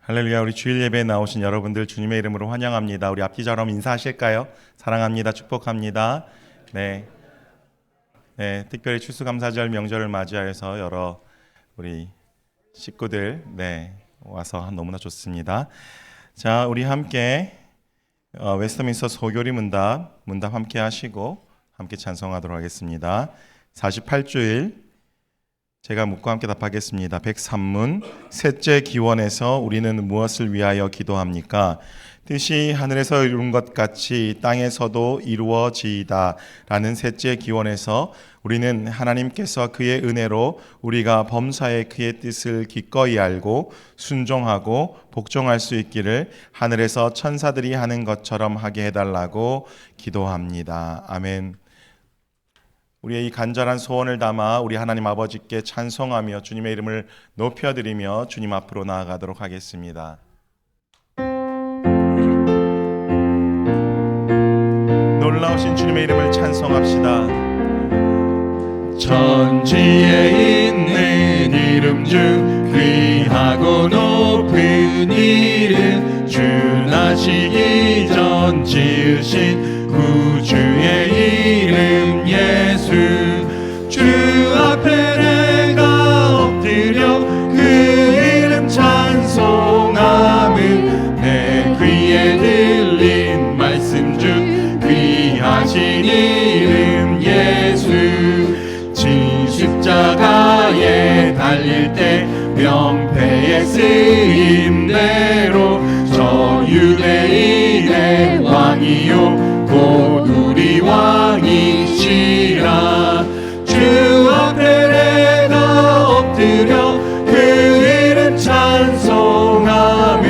할렐루야. 우리 주일 예배에 나오신 여러분들 주님의 이름으로 환영합니다. 우리 앞뒤처럼 인사하실까요? 사랑합니다. 축복합니다. 네, 특별히 추수감사절 명절을 맞이하여서 여러 우리 식구들 와서 너무나 좋습니다. 자, 우리 함께 웨스트민스터 소교리 문답 함께 하시고 함께 찬송하도록 하겠습니다. 48주일 제가 묻고 함께 답하겠습니다. 103문 셋째 기원에서 우리는 무엇을 위하여 기도합니까? 뜻이 하늘에서 이룬 것 같이 땅에서도 이루어지이다 라는 셋째 기원에서 우리는 하나님께서 그의 은혜로 우리가 범사에 그의 뜻을 기꺼이 알고 순종하고 복종할 수 있기를 하늘에서 천사들이 하는 것처럼 하게 해달라고 기도합니다. 아멘. 우리의 이 간절한 소원을 담아 우리 하나님 아버지께 찬송하며 주님의 이름을 높여드리며 주님 앞으로 나아가도록 하겠습니다. 놀라우신 주님의 이름을 찬송합시다. 천지에 있는 이름 중 귀하고 높은 이름 주 나시기 전 지으신 구주의 이름 예수 주 앞에 내가 엎드려 그 이름 찬송함은 내 귀에 들린 말씀 중 귀하신 이름 예수 지 십자가에 달릴 때 명패에 쓰임대로 저 유대인의 왕이요 곧 우리 왕이시라 주 앞에 내가 엎드려 그 이름 찬송함은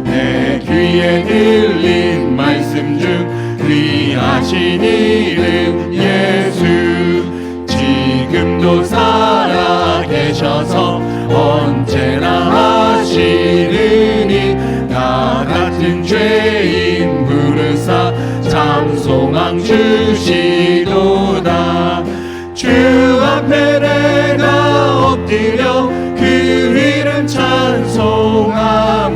내 귀에 들린 말씀 중 귀하신 이름 예수 지금도 살아계셔서 언제나 하시느니 나 같은 죄인 부르사 찬송함 주시도다 주 앞에 내가 엎드려 그 이름 찬송함은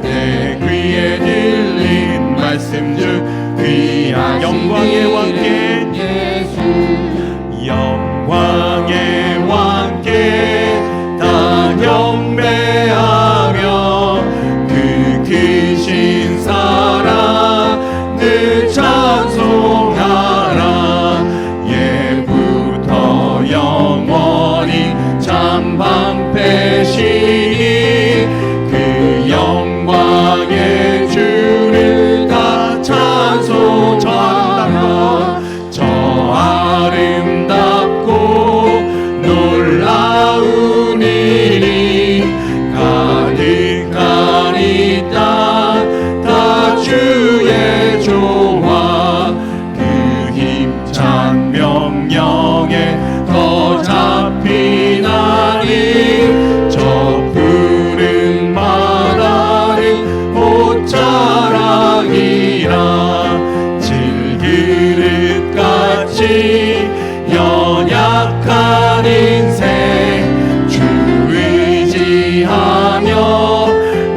내 귀에 들린 말씀 중 귀하신 영광의 왕께 예수 영광의 왕께 다 경배하며 그 크신 사랑 늘 찬송하라 예부터 영원히 참방패시니 그 영광의 주를 다 찬송하라 저 아름답고 놀라운 일이 가득한 이 땅 다 주의 조화 그 힘찬 명령에 더 잡히나니 저 푸른 바다는 옷자락이라 질그릇같이 연약한 인생 주 의지하며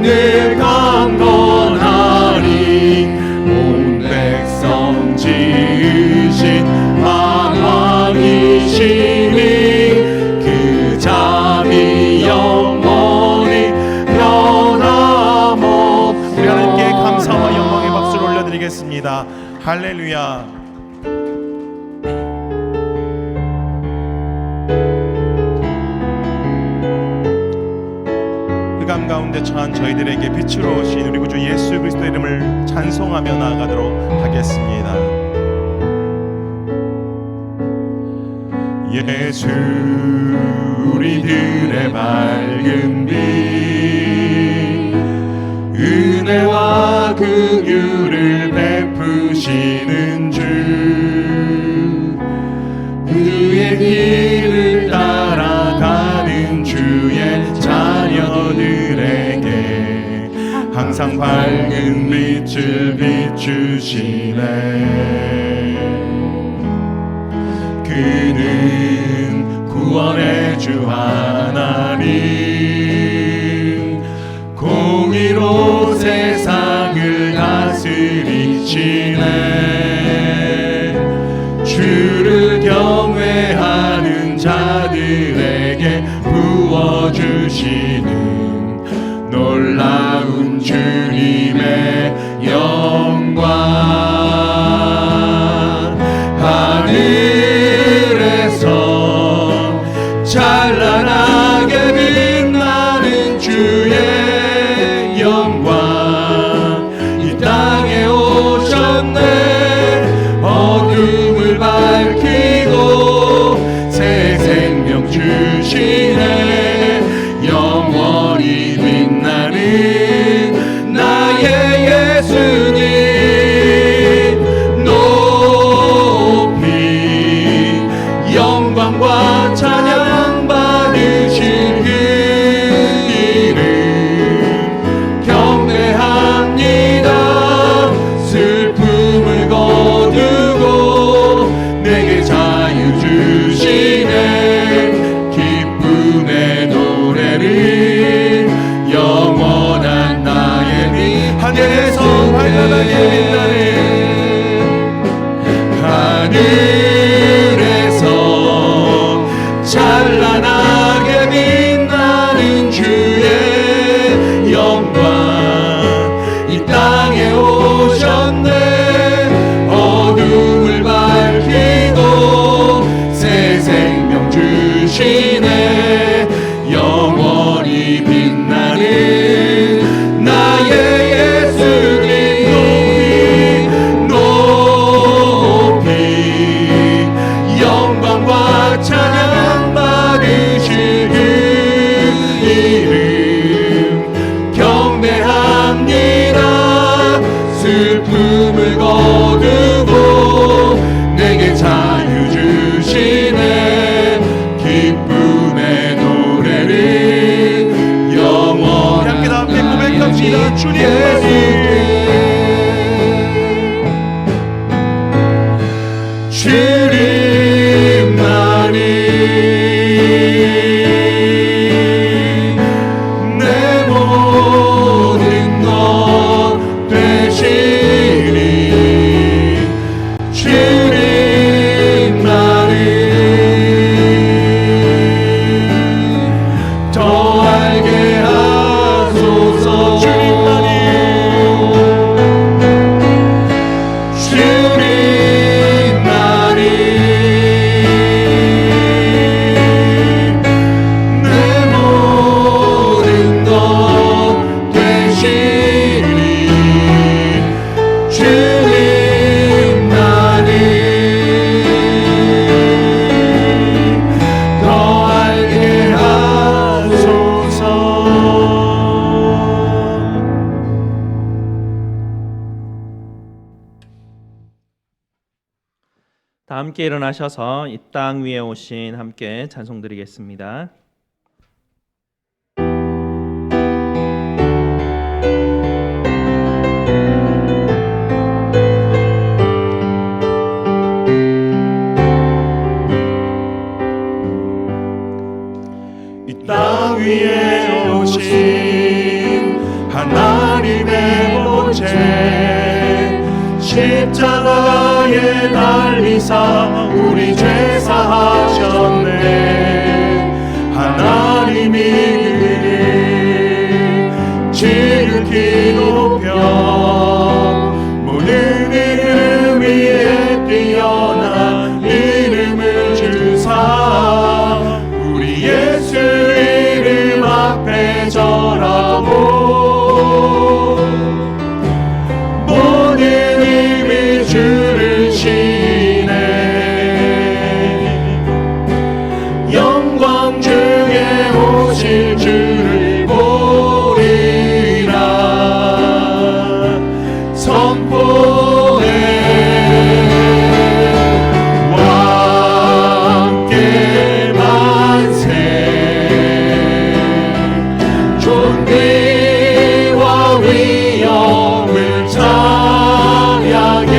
늘 강건하리 온 백성 지으신 왕이시니 그 자비 영원히 변함없으리 우리 하나님께 감사와 영광의 박수를 올려드리겠습니다. 할렐루야. 흑암 가운데 처한 저희들에게 빛으로 오신 우리 구주 예수 그리스도의 이름을 찬송하며 나아가도록 하겠습니다. 예수 우리들의 밝은 빛 은혜와 긍휼을 베푸시는 주 그의 길을 따라가는 주의 자녀들에게 항상 밝은 빛을 비추시네 그는 구원의 주 하나님 공의로 영광과 찬양 받으실 그 이름 경배합니다. 슬픔을 거두고 내게 자유 주시네. 기쁨의 노래를 영원히 함께 다 함께 고백합시다. 주님만이 내 모든 것 되시니 주님만이 더 알게 하소서. 다 함께 일어나셔서 이 땅 위에 오신 함께 찬송 드리겠습니다. 이 땅 위에 오신 하나님의 보좌 십자가에 달리사 우리 죄 사하셨네. 하나님이 그를 지극히 높여 모든 이름 위에 뛰어난 이름을 주사 우리 예수 이름 앞에 절하고 주를 시네. 영광 중에 오실 주를 보리라 선포해. 왕께 만세. 존귀와 위엄을 찬양해.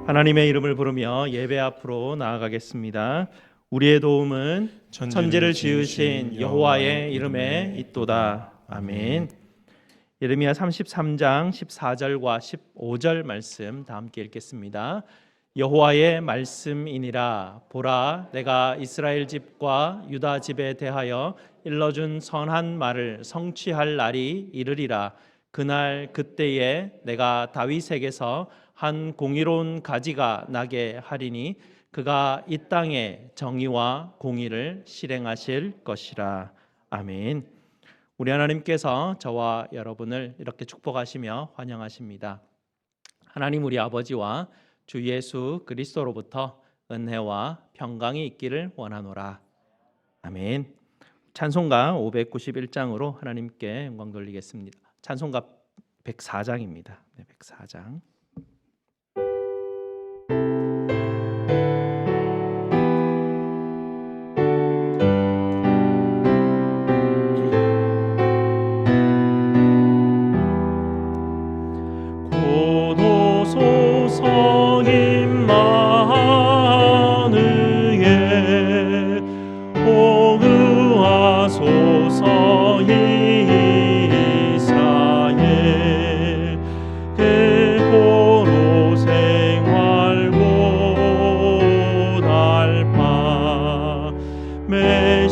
하나님의 이름을 부르며 예배 앞으로 나아가겠습니다. 우리의 도움은 천지를 지으신 여호와의 이름에 있도다. 아멘. 예레미야 33장 14절과 15절 말씀 다 함께 읽겠습니다. 여호와의 말씀이니라. 보라, 내가 이스라엘 집과 유다 집에 대하여 일러준 선한 말을 성취할 날이 이르리라. 그날 그때에 내가 다윗에게서 한 공의로운 가지가 나게 하리니 그가 이 땅에 정의와 공의를 실행하실 것이라. 아멘. 우리 하나님께서 저와 여러분을 이렇게 축복하시며 환영하십니다. 하나님 우리 아버지와 주 예수 그리스도로부터 은혜와 평강이 있기를 원하노라. 아멘. 찬송가 591장으로 하나님께 영광 돌리겠습니다. 찬송가 104장입니다. 네, 104장.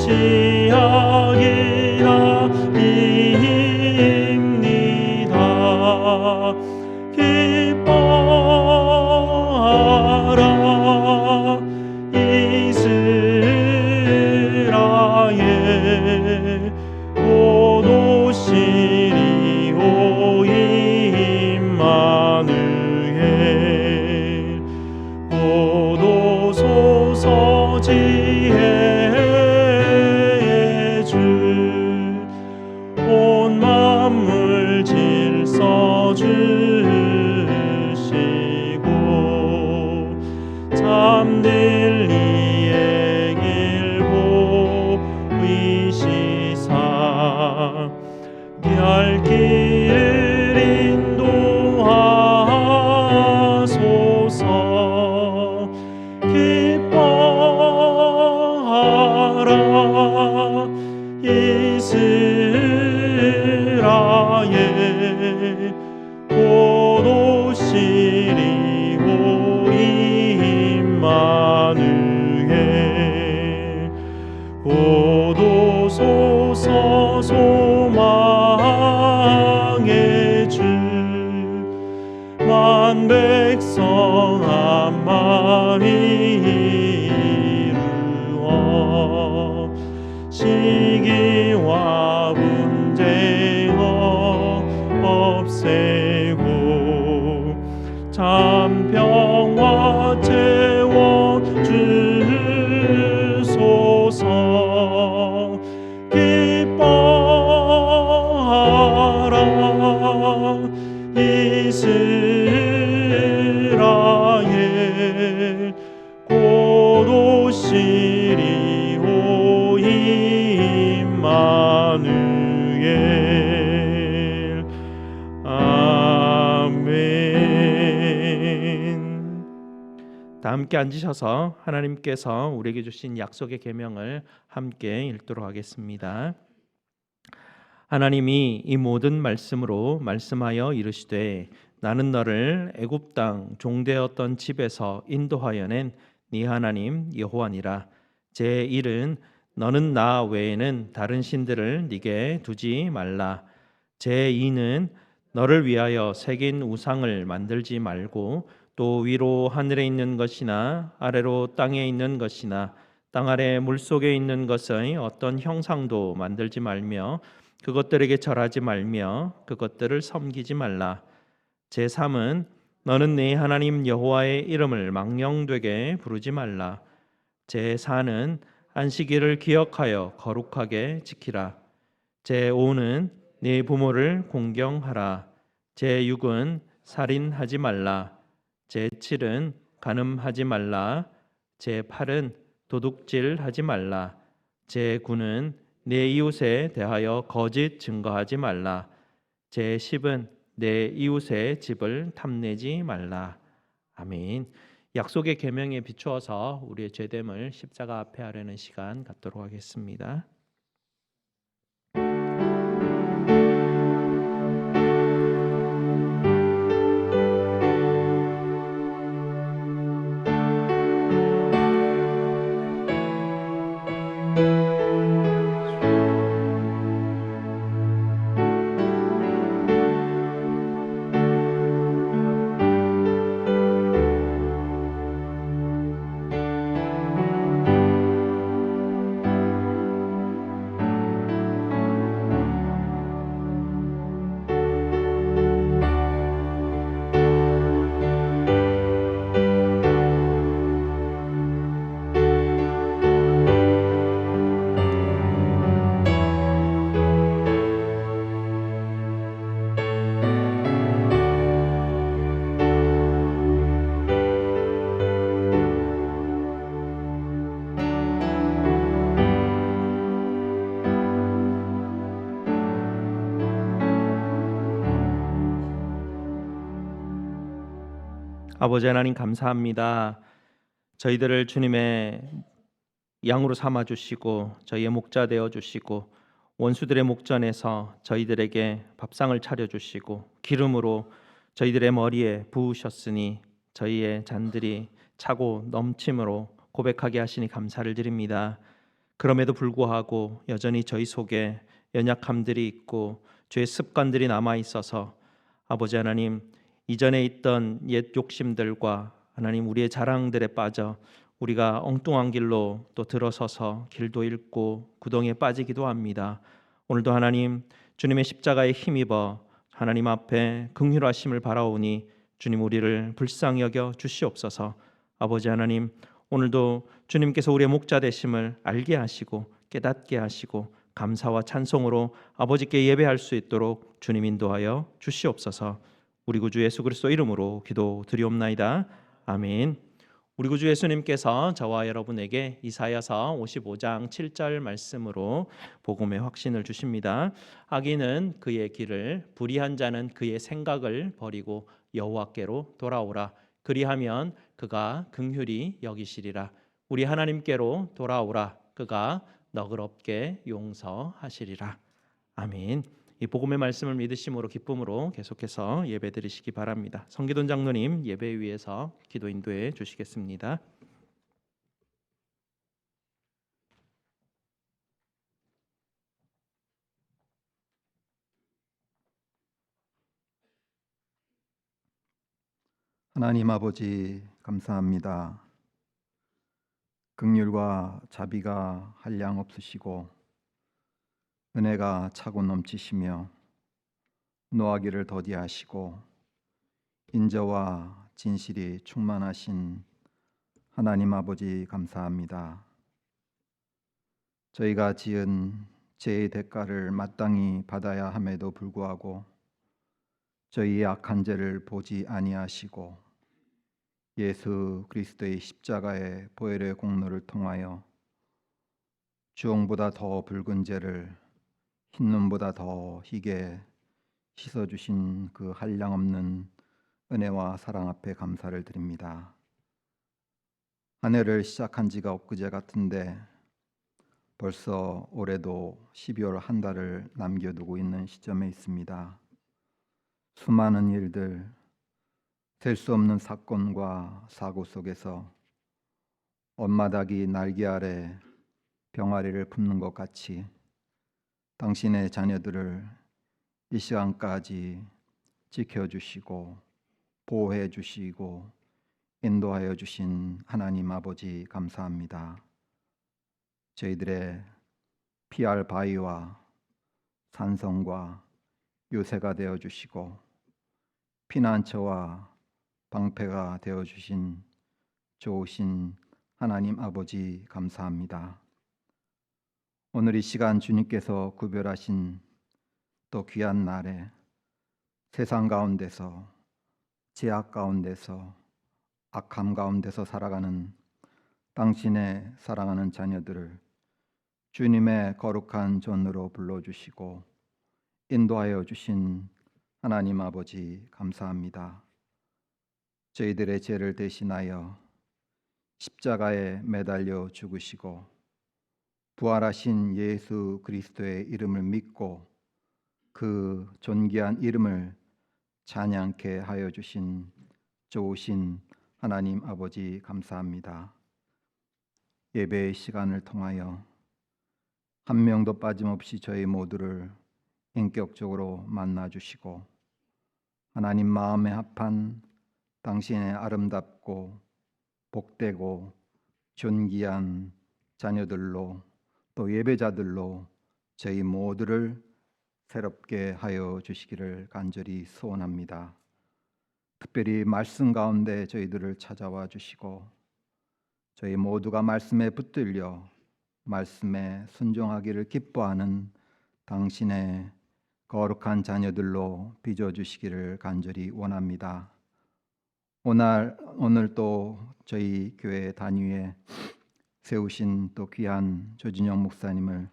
치약이라 입니다. 기뻐하라 이스라엘, 곧 오시리오 임마누엘. 곧 오소서 지혜의 주, 온 만물 질서 주시고 잠들 이의 길 보이시사 갈 길을 인도하소서. 기뻐하라 이스라엘, 곧 오시리오 임마누엘. 곧 오소서 소망의 주, 만 백성 한 마음이 이루어 시기와 분쟁 없애고 참평화 채워주소서. 기뻐하라 이스라엘, 곧 오시리오 임마누엘. 아멘. 다 함께 앉으셔서 하나님께서 우리에게 주신 약속의 계명을 함께 읽도록 하겠습니다. 하나님이 이 모든 말씀으로 말씀하여 이르시되, 나는 너를 애굽 땅 종되었던 집에서 인도하여 낸 네 하나님 여호와니라. 제 1은 너는 나 외에는 다른 신들을 네게 두지 말라. 제 2는 너를 위하여 새긴 우상을 만들지 말고, 또 위로 하늘에 있는 것이나 아래로 땅에 있는 것이나 땅 아래 물속에 있는 것의 어떤 형상도 만들지 말며 그것들에게 절하지 말며 그것들을 섬기지 말라. 제3은 너는 네 하나님 여호와의 이름을 망령되게 부르지 말라. 제4는 안식일을 기억하여 거룩하게 지키라. 제5는 네 부모를 공경하라. 제6은 살인하지 말라. 제7은 간음하지 말라. 제8은 도둑질하지 말라. 제9는 내 이웃에 대하여 거짓 증거하지 말라. 제10은 내 이웃의 집을 탐내지 말라. 아멘. 약속의 계명에 비추어서 우리의 죄됨을 십자가 앞에 하려는 시간 갖도록 하겠습니다. 아버지 하나님 감사합니다. 저희들을 주님의 양으로 삼아 주시고 저희의 목자 되어 주시고 원수들의 목전에서 저희들에게 밥상을 차려 주시고 기름으로 저희들의 머리에 부으셨으니 저희의 잔들이 차고 넘침으로 고백하게 하시니 감사를 드립니다. 그럼에도 불구하고 여전히 저희 속에 연약함들이 있고 죄의 습관들이 남아 있어서 아버지 하나님, 이전에 있던 옛 욕심들과 하나님 우리의 자랑들에 빠져 우리가 엉뚱한 길로 또 들어서서 길도 잃고 구덩이에 빠지기도 합니다. 오늘도 하나님 주님의 십자가에 힘입어 하나님 앞에 긍휼하심을 바라오니 주님 우리를 불쌍히 여겨 주시옵소서. 아버지 하나님, 오늘도 주님께서 우리의 목자 되심을 알게 하시고 깨닫게 하시고 감사와 찬송으로 아버지께 예배할 수 있도록 주님 인도하여 주시옵소서. 우리 구주 예수 그리스도 이름으로 기도드리옵나이다. 아멘. 우리 구주 예수님께서 저와 여러분에게 이사야서 55장 7절 말씀으로 복음의 확신을 주십니다. 악인은 그의 길을, 불의한 자는 그의 생각을 버리고 여호와께로 돌아오라. 그리하면 그가 긍휼히 여기시리라. 우리 하나님께로 돌아오라. 그가 너그럽게 용서하시리라. 아멘. 이 복음의 말씀을 믿으심으로 기쁨으로 계속해서 예배드리시기 바랍니다. 성기돈 장로님 예배 위에서 기도 인도해 주시겠습니다. 하나님 아버지 감사합니다. 긍휼과 자비가 한량 없으시고 은혜가 차고 넘치시며 노하기를 더디하시고 인자와 진실이 충만하신 하나님 아버지 감사합니다. 저희가 지은 죄의 대가를 마땅히 받아야 함에도 불구하고 저희의 악한 죄를 보지 아니하시고 예수 그리스도의 십자가의 보혈의 공로를 통하여 주홍보다 더 붉은 죄를 흰눈보다 더 희게 씻어주신 그 한량없는 은혜와 사랑 앞에 감사를 드립니다. 한 해를 시작한 지가 엊그제 같은데 벌써 올해도 12월 한 달을 남겨두고 있는 시점에 있습니다. 수많은 일들, 셀 수 없는 사건과 사고 속에서 엄마닭이 날개 아래 병아리를 품는 것 같이 당신의 자녀들을 이 시간까지 지켜주시고 보호해 주시고 인도하여 주신 하나님 아버지 감사합니다. 저희들의 피할 바위와 산성과 요새가 되어 주시고 피난처와 방패가 되어 주신 좋으신 하나님 아버지 감사합니다. 오늘 이 시간 주님께서 구별하신 또 귀한 날에 세상 가운데서 죄악 가운데서 악함 가운데서 살아가는 당신의 사랑하는 자녀들을 주님의 거룩한 존으로 불러주시고 인도하여 주신 하나님 아버지 감사합니다. 저희들의 죄를 대신하여 십자가에 매달려 죽으시고 부활하신 예수 그리스도의 이름을 믿고 그 존귀한 이름을 찬양케 하여 주신 좋으신 하나님 아버지 감사합니다. 예배의 시간을 통하여 한 명도 빠짐없이 저희 모두를 인격적으로 만나 주시고 하나님 마음에 합한 당신의 아름답고 복되고 존귀한 자녀들로 또 예배자들로 저희 모두를 새롭게 하여 주시기를 간절히 소원합니다. 특별히 말씀 가운데 저희들을 찾아와 주시고 저희 모두가 말씀에 붙들려 말씀에 순종하기를 기뻐하는 당신의 거룩한 자녀들로 빚어주시기를 간절히 원합니다. 오늘 또 저희 교회 단위에 세우신 또 귀한 조진영 목사님을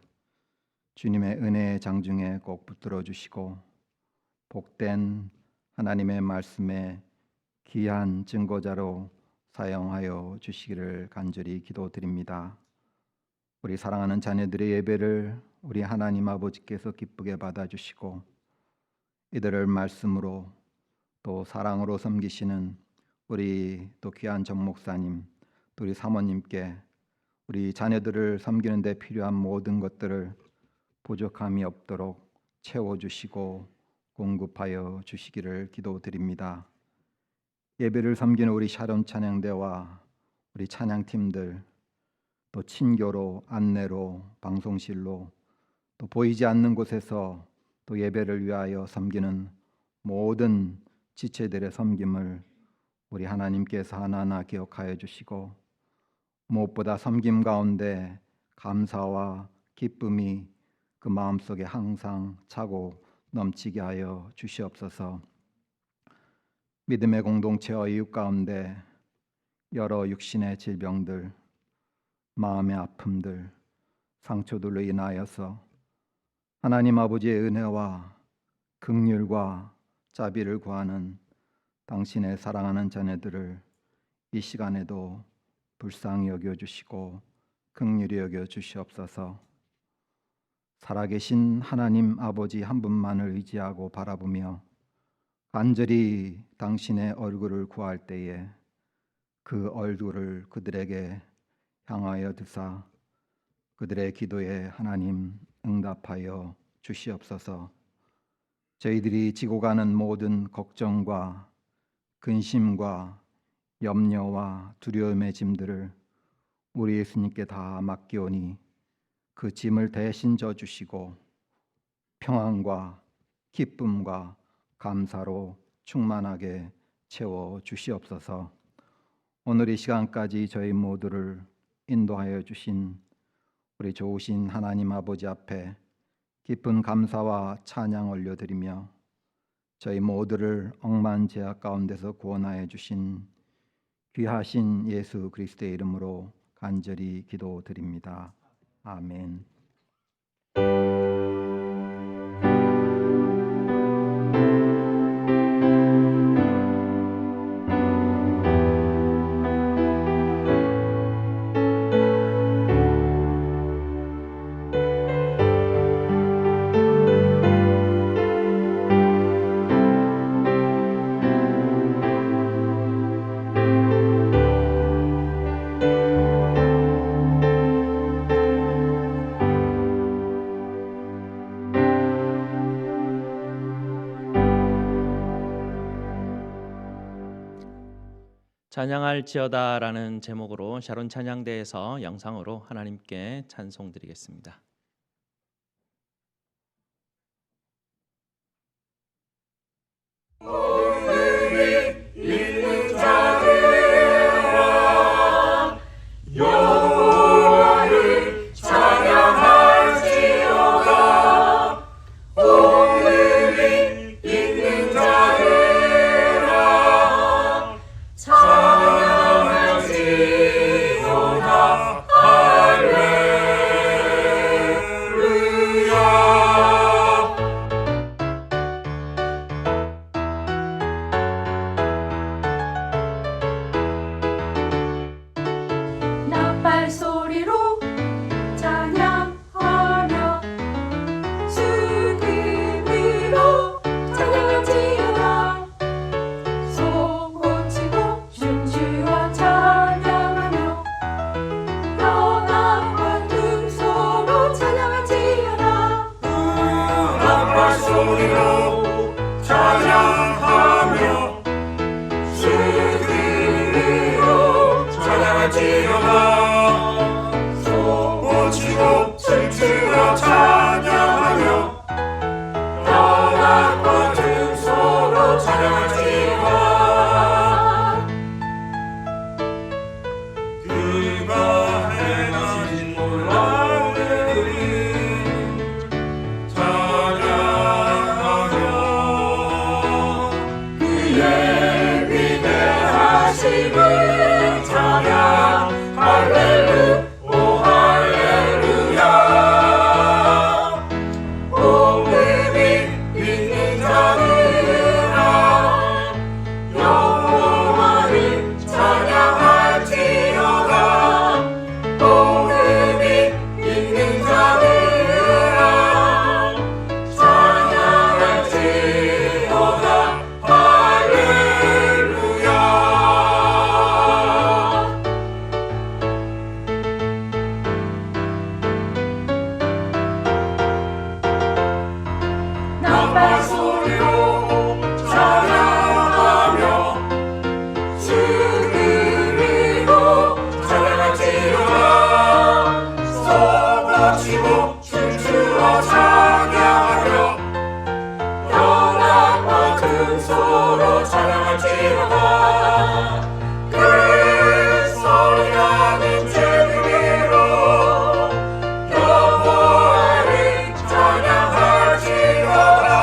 주님의 은혜의 장중에 꼭 붙들어 주시고 복된 하나님의 말씀에 귀한 증거자로 사용하여 주시기를 간절히 기도드립니다. 우리 사랑하는 자녀들의 예배를 우리 하나님 아버지께서 기쁘게 받아주시고 이들을 말씀으로 또 사랑으로 섬기시는 우리 또 귀한 전 목사님 또 우리 사모님께 우리 자녀들을 섬기는 데 필요한 모든 것들을 부족함이 없도록 채워주시고 공급하여 주시기를 기도드립니다. 예배를 섬기는 우리 샤론 찬양대와 우리 찬양팀들, 또 친교로, 안내로, 방송실로, 또 보이지 않는 곳에서 또 예배를 위하여 섬기는 모든 지체들의 섬김을 우리 하나님께서 하나하나 기억하여 주시고, 무엇보다 섬김 가운데 감사와 기쁨이 그 마음속에 항상 차고 넘치게 하여 주시옵소서. 믿음의 공동체와 이웃 가운데 여러 육신의 질병들, 마음의 아픔들, 상처들로 인하여서 하나님 아버지의 은혜와 긍휼과 자비를 구하는 당신의 사랑하는 자녀들을 이 시간에도 불쌍히 여겨주시고 긍휼히 여겨주시옵소서. 살아계신 하나님 아버지 한 분만을 의지하고 바라보며 간절히 당신의 얼굴을 구할 때에 그 얼굴을 그들에게 향하여 드사 그들의 기도에 하나님 응답하여 주시옵소서. 저희들이 지고 가는 모든 걱정과 근심과 염려와 두려움의 짐들을 우리 예수님께 다 맡기오니 그 짐을 대신 져주시고 평안과 기쁨과 감사로 충만하게 채워 주시옵소서. 오늘 이 시간까지 저희 모두를 인도하여 주신 우리 좋으신 하나님 아버지 앞에 깊은 감사와 찬양 올려드리며 저희 모두를 억만 죄악 가운데서 구원하여 주신 귀하신 예수 그리스도의 이름으로 간절히 기도드립니다. 아멘. 찬양할지어다라는 제목으로 샤론 찬양대에서 영상으로 하나님께 찬송드리겠습니다. 치고 춤추어 찬양하며 연합과 큰 소로 찬양할지로다. 큰 소리나는 제비로 여호와를 찬양할지로다.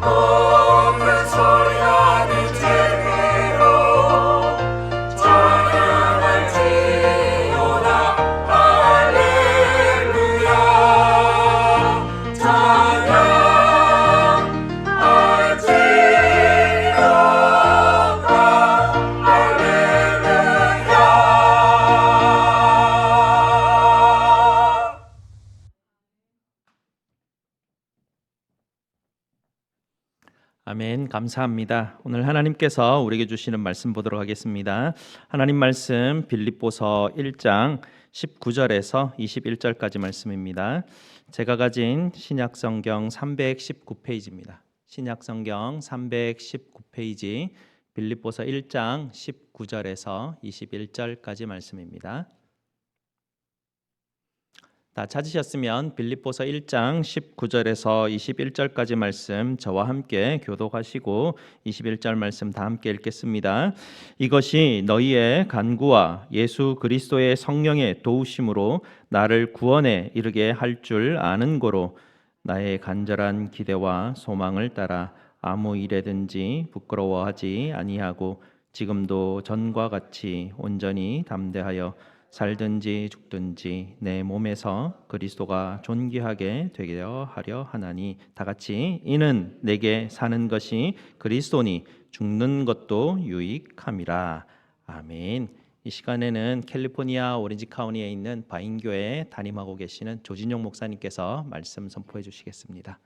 큰 소리나는 제비로 찬양할지로다. 할렐루야. 아멘. 감사합니다. 오늘 하나님께서 우리에게 주시는 말씀 보도록 하겠습니다. 하나님 말씀 빌립보서 1장 19절에서 21절까지 말씀입니다. 제가 가진 신약 성경 319페이지입니다. 신약 성경 319페이지 빌립보서 1장 19절에서 21절까지 말씀입니다. 다 찾으셨으면 빌립보서 1장 19절에서 21절까지 말씀 저와 함께 교독하시고 21절 말씀 다 함께 읽겠습니다. 이것이 너희의 간구와 예수 그리스도의 성령의 도우심으로 나를 구원에 이르게 할 줄 아는 고로 나의 간절한 기대와 소망을 따라 아무 일에든지 부끄러워하지 아니하고 지금도 전과 같이 온전히 담대하여 살든지 죽든지 내 몸에서 그리스도가 존귀하게 되게 하려 하나니, 다 같이 이는 내게 사는 것이 그리스도니 죽는 것도 유익함이라. 아멘. 이 시간에는 캘리포니아 오렌지 카운티에 있는 바인교회에 담임하고 계시는 조진용 목사님께서 말씀 선포해 주시겠습니다.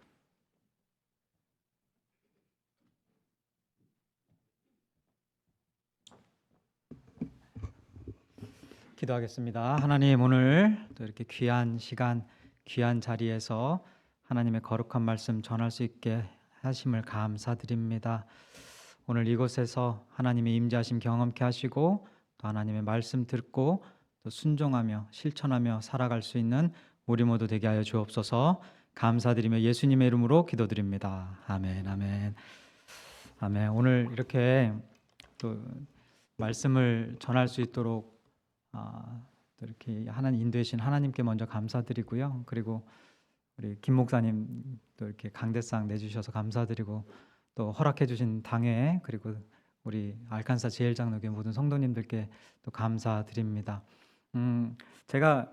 기도하겠습니다. 하나님, 오늘 또 이렇게 귀한 시간, 귀한 자리에서 하나님의 거룩한 말씀 전할 수 있게 하심을 감사드립니다. 오늘 이곳에서 하나님의 임재하심 경험케 하시고 또 하나님의 말씀 듣고 또 순종하며 실천하며 살아갈 수 있는 우리 모두 되게 하여 주옵소서. 감사드리며 예수님의 이름으로 기도드립니다. 아멘, 아멘, 아멘. 오늘 이렇게 또 말씀을 전할 수 있도록 또 이렇게 하나님 인도해주신 하나님께 먼저 감사드리고요. 그리고 우리 김 목사님 또 이렇게 강대상 내주셔서 감사드리고 또 허락해주신 당회 그리고 우리 알칸사 제일장로교회 모든 성도님들께 또 감사드립니다. 제가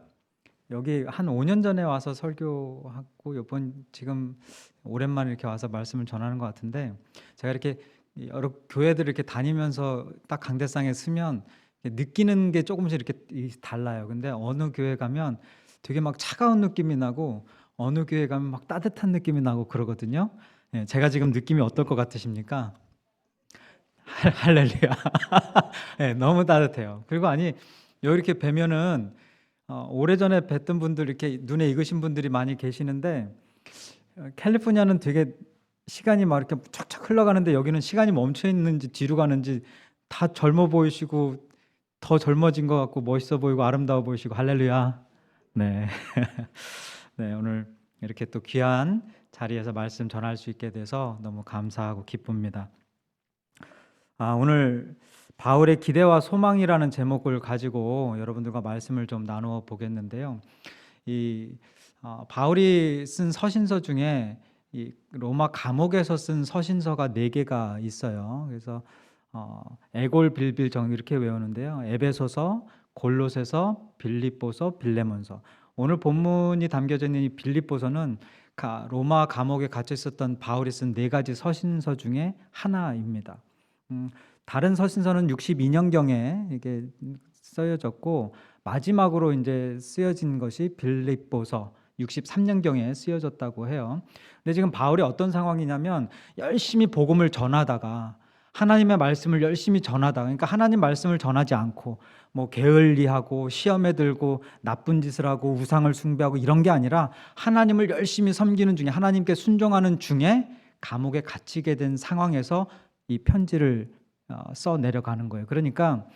여기 한 5년 전에 와서 설교하고 이번 지금 오랜만에 이렇게 와서 말씀을 전하는 것 같은데, 제가 이렇게 여러 교회들 이렇게 다니면서 딱 강대상에 서면 느끼는 게 조금씩 이렇게 달라요. 근데 어느 교회 가면 되게 막 차가운 느낌이 나고 어느 교회 가면 막 따뜻한 느낌이 나고 그러거든요. 제가 지금 느낌이 어떨 것 같으십니까? 할렐루야. 너무 따뜻해요. 그리고 아니 여기 이렇게 뵈면은 오래전에 뵀던 분들 이렇게 눈에 익으신 분들이 많이 계시는데, 캘리포니아는 되게 시간이 막 이렇게 촥촥 흘러가는데 여기는 시간이 멈춰 있는지 뒤로 가는지 다 젊어 보이시고 더 젊어진 것 같고 멋있어 보이고 아름다워 보이시고 할렐루야. 네. 네, 오늘 이렇게 또 귀한 자리에서 말씀 전할 수 있게 돼서 너무 감사하고 기쁩니다. 오늘 바울의 기대와 소망이라는 제목을 가지고 여러분들과 말씀을 좀 나누어 보겠는데요. 바울이 쓴 서신서 중에 이 로마 감옥에서 쓴 서신서가 4개가 있어요. 그래서 에골 빌빌 정 이렇게 외우는데요. 에베소서, 골로새서, 빌립보서, 빌레몬서. 오늘 본문이 담겨져 있는 이 빌립보서는 로마 감옥에 갇혀 있었던 바울이 쓴 4가지 서신서 중에 하나입니다. 다른 서신서는 62년경에 이게 쓰여졌고 마지막으로 이제 쓰여진 것이 빌립보서 63년경에 쓰여졌다고 해요. 근데 지금 바울이 어떤 상황이냐면 열심히 복음을 전하다가 하나님의 말씀을 열심히 전하다가, 그러니까 하나님 말씀을 전하지 않고 뭐 게을리하고 시험에 들고 나쁜 짓을 하고 우상을 숭배하고 이런 게 아니라 하나님을 열심히 섬기는 중에, 하나님께 순종하는 중에 감옥에 갇히게 된 상황에서 이 편지를 써 내려가는 거예요. 그러니까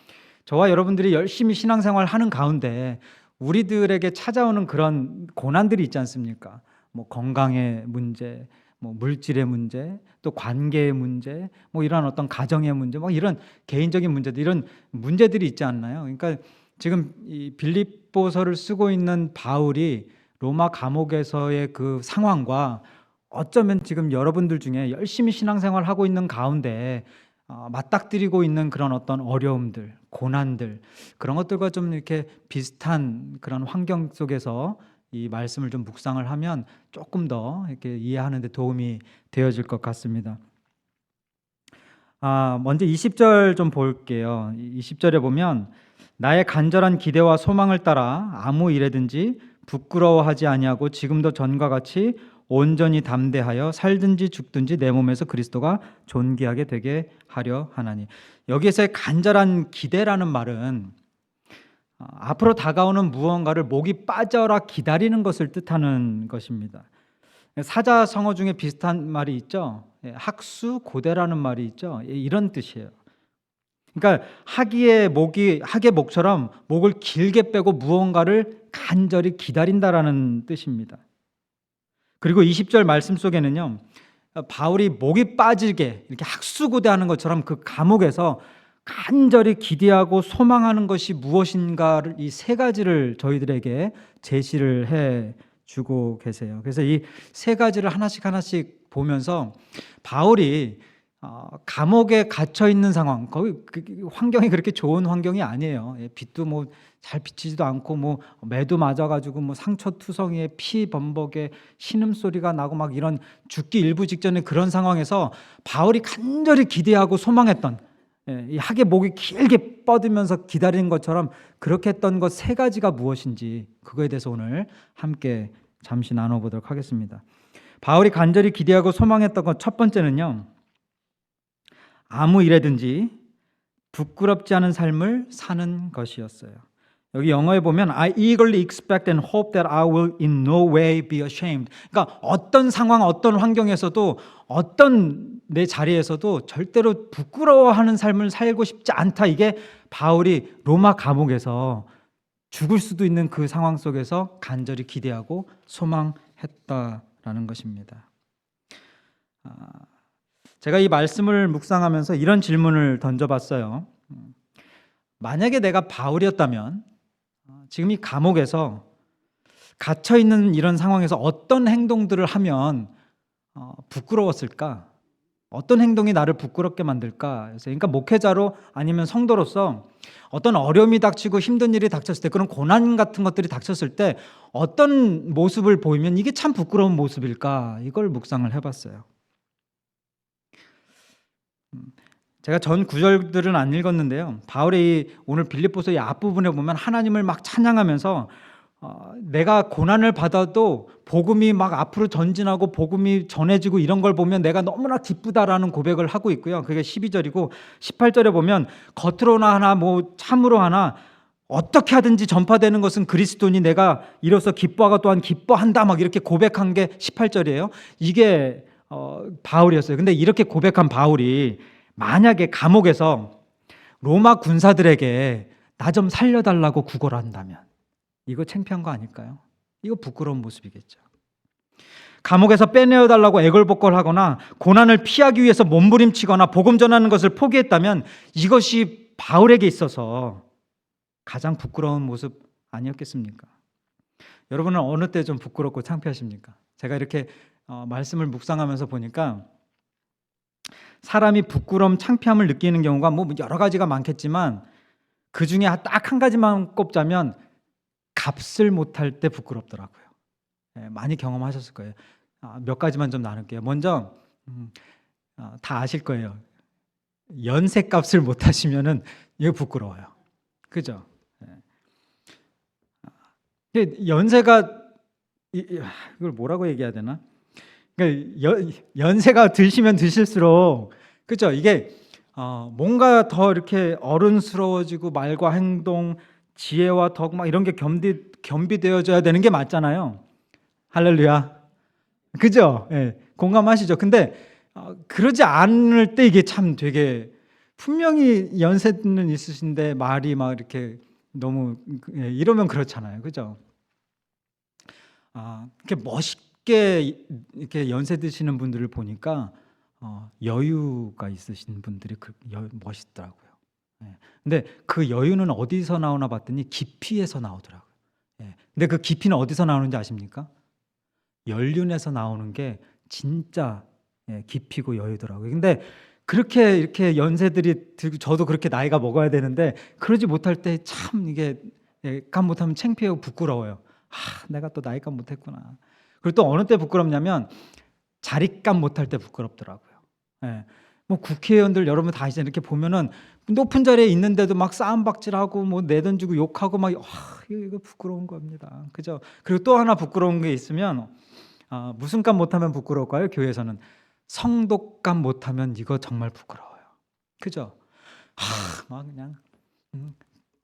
저와 여러분들이 열심히 신앙생활 하는 가운데 우리들에게 찾아오는 그런 고난들이 있지 않습니까? 뭐 건강의 문제, 뭐 물질의 문제, 또 관계의 문제, 뭐 이런 어떤 가정의 문제, 뭐 이런 개인적인 문제들, 이런 문제들이 있지 않나요? 그러니까 지금 이 빌립보서를 쓰고 있는 바울이 로마 감옥에서의 그 상황과 어쩌면 지금 여러분들 중에 열심히 신앙생활 하고 있는 가운데 맞닥뜨리고 있는 그런 어떤 어려움들, 고난들, 그런 것들과 좀 이렇게 비슷한 그런 환경 속에서 이 말씀을 좀 묵상을 하면 조금 더 이렇게 이해하는 데 도움이 되어질 것 같습니다. 먼저 20절 좀 볼게요. 20절에 보면 나의 간절한 기대와 소망을 따라 아무 일에든지 부끄러워하지 아니하고 지금도 전과 같이 온전히 담대하여 살든지 죽든지 내 몸에서 그리스도가 존귀하게 되게 하려 하나니. 여기에서의 간절한 기대라는 말은 앞으로 다가오는 무언가를 목이 빠져라 기다리는 것을 뜻하는 것입니다. 사자성어 중에 비슷한 말이 있죠. 학수고대라는 말이 있죠. 이런 뜻이에요. 그러니까 학의 목처럼 목을 길게 빼고 무언가를 간절히 기다린다라는 뜻입니다. 그리고 20절 말씀 속에는요, 바울이 목이 빠지게 이렇게 학수고대하는 것처럼 그 감옥에서 간절히 기대하고 소망하는 것이 무엇인가를 이 세 가지를 저희들에게 제시를 해 주고 계세요. 그래서 이 세 가지를 하나씩 보면서 바울이 감옥에 갇혀 있는 상황, 거기 환경이 그렇게 좋은 환경이 아니에요. 빛도 뭐 잘 비치지도 않고 뭐 매도 맞아가지고 뭐 상처투성이에 피 범벅에 신음소리가 나고 막 이런 죽기 일부 직전에 그런 상황에서 바울이 간절히 기대하고 소망했던, 이 학의 목이 길게 뻗으면서 기다리는 것처럼 그렇게 했던 것 세 가지가 무엇인지 그거에 대해서 오늘 함께 잠시 나눠보도록 하겠습니다. 바울이 간절히 기대하고 소망했던 것 첫 번째는요, 아무 일에든지 부끄럽지 않은 삶을 사는 것이었어요. 여기 영어에 보면 I eagerly expect and hope that I will in no way be ashamed. 그러니까 어떤 상황, 어떤 환경에서도, 어떤 내 자리에서도 절대로 부끄러워하는 삶을 살고 싶지 않다. 이게 바울이 로마 감옥에서 죽을 수도 있는 그 상황 속에서 간절히 기대하고 소망했다라는 것입니다. 제가 이 말씀을 묵상하면서 이런 질문을 던져봤어요. 만약에 내가 바울이었다면 지금 이 감옥에서 갇혀있는 이런 상황에서 어떤 행동들을 하면 부끄러웠을까? 어떤 행동이 나를 부끄럽게 만들까? 그러니까 목회자로 아니면 성도로서 어떤 어려움이 닥치고 힘든 일이 닥쳤을 때, 그런 고난 같은 것들이 닥쳤을 때 어떤 모습을 보이면 이게 참 부끄러운 모습일까? 이걸 묵상을 해봤어요. 제가 전 구절들은 안 읽었는데요, 바울이 오늘 빌립보서의 앞부분에 보면 하나님을 막 찬양하면서 내가 고난을 받아도 복음이 막 앞으로 전진하고 복음이 전해지고 이런 걸 보면 내가 너무나 기쁘다라는 고백을 하고 있고요. 그게 12절이고 18절에 보면 겉으로나 하나 뭐 참으로 하나 어떻게 하든지 전파되는 것은 그리스도니 내가 이로써 기뻐하고 또한 기뻐한다, 막 이렇게 고백한 게 18절이에요. 이게 바울이었어요. 근데 이렇게 고백한 바울이 만약에 감옥에서 로마 군사들에게 나 좀 살려달라고 구걸을 한다면 이거 창피한 거 아닐까요? 이거 부끄러운 모습이겠죠. 감옥에서 빼내어달라고 애걸복걸하거나 고난을 피하기 위해서 몸부림치거나 복음 전하는 것을 포기했다면 이것이 바울에게 있어서 가장 부끄러운 모습 아니었겠습니까? 여러분은 어느 때 좀 부끄럽고 창피하십니까? 제가 이렇게 말씀을 묵상하면서 보니까 사람이 부끄러움, 창피함을 느끼는 경우가 뭐 여러 가지가 많겠지만 그 중에 딱 한 가지만 꼽자면 값을 못할 때 부끄럽더라고요. 많이 경험하셨을 거예요. 몇 가지만 좀 나눌게요. 먼저 다 아실 거예요. 연세값을 못하시면은 이거 부끄러워요. 그죠? 연세가 이걸 뭐라고 얘기해야 되나? 그러니까 연세가 드시면 드실수록, 그죠? 이게 뭔가 더 이렇게 어른스러워지고 말과 행동, 지혜와 덕 막 이런 게 겸비되어져야 되는 게 맞잖아요. 할렐루야. 그죠? 예, 공감하시죠? 근데 그러지 않을 때 이게 참 되게, 분명히 연세는 있으신데 말이 막 이렇게 너무 이러면 그렇잖아요, 그죠? 이렇게 멋있게 이렇게 연세 드시는 분들을 보니까 여유가 있으신 분들이 멋있더라고요. 근데 그 여유는 어디서 나오나 봤더니 깊이에서 나오더라고요. 근데 그 깊이는 어디서 나오는지 아십니까? 연륜에서 나오는 게 진짜 깊이고 여유더라고요. 근데 그렇게 이렇게 연세들이 들고 저도 그렇게 나이가 먹어야 되는데 그러지 못할 때 참 이게 감 못하면 창피하고 부끄러워요. 내가 또 나이값 못했구나. 그리고 또 어느 때 부끄럽냐면 자리값 못할 때 부끄럽더라고요. 뭐 국회의원들 여러분 다 이제 이렇게 보면은 높은 자리에 있는데도 막 싸움박질하고 뭐 내던지고 욕하고 막 이거 부끄러운 겁니다. 그죠? 그리고 또 하나 부끄러운 게 있으면 무슨 값 못하면 부끄러울까요? 교회에서는 성도값 못하면 이거 정말 부끄러워요. 그죠? 막 그냥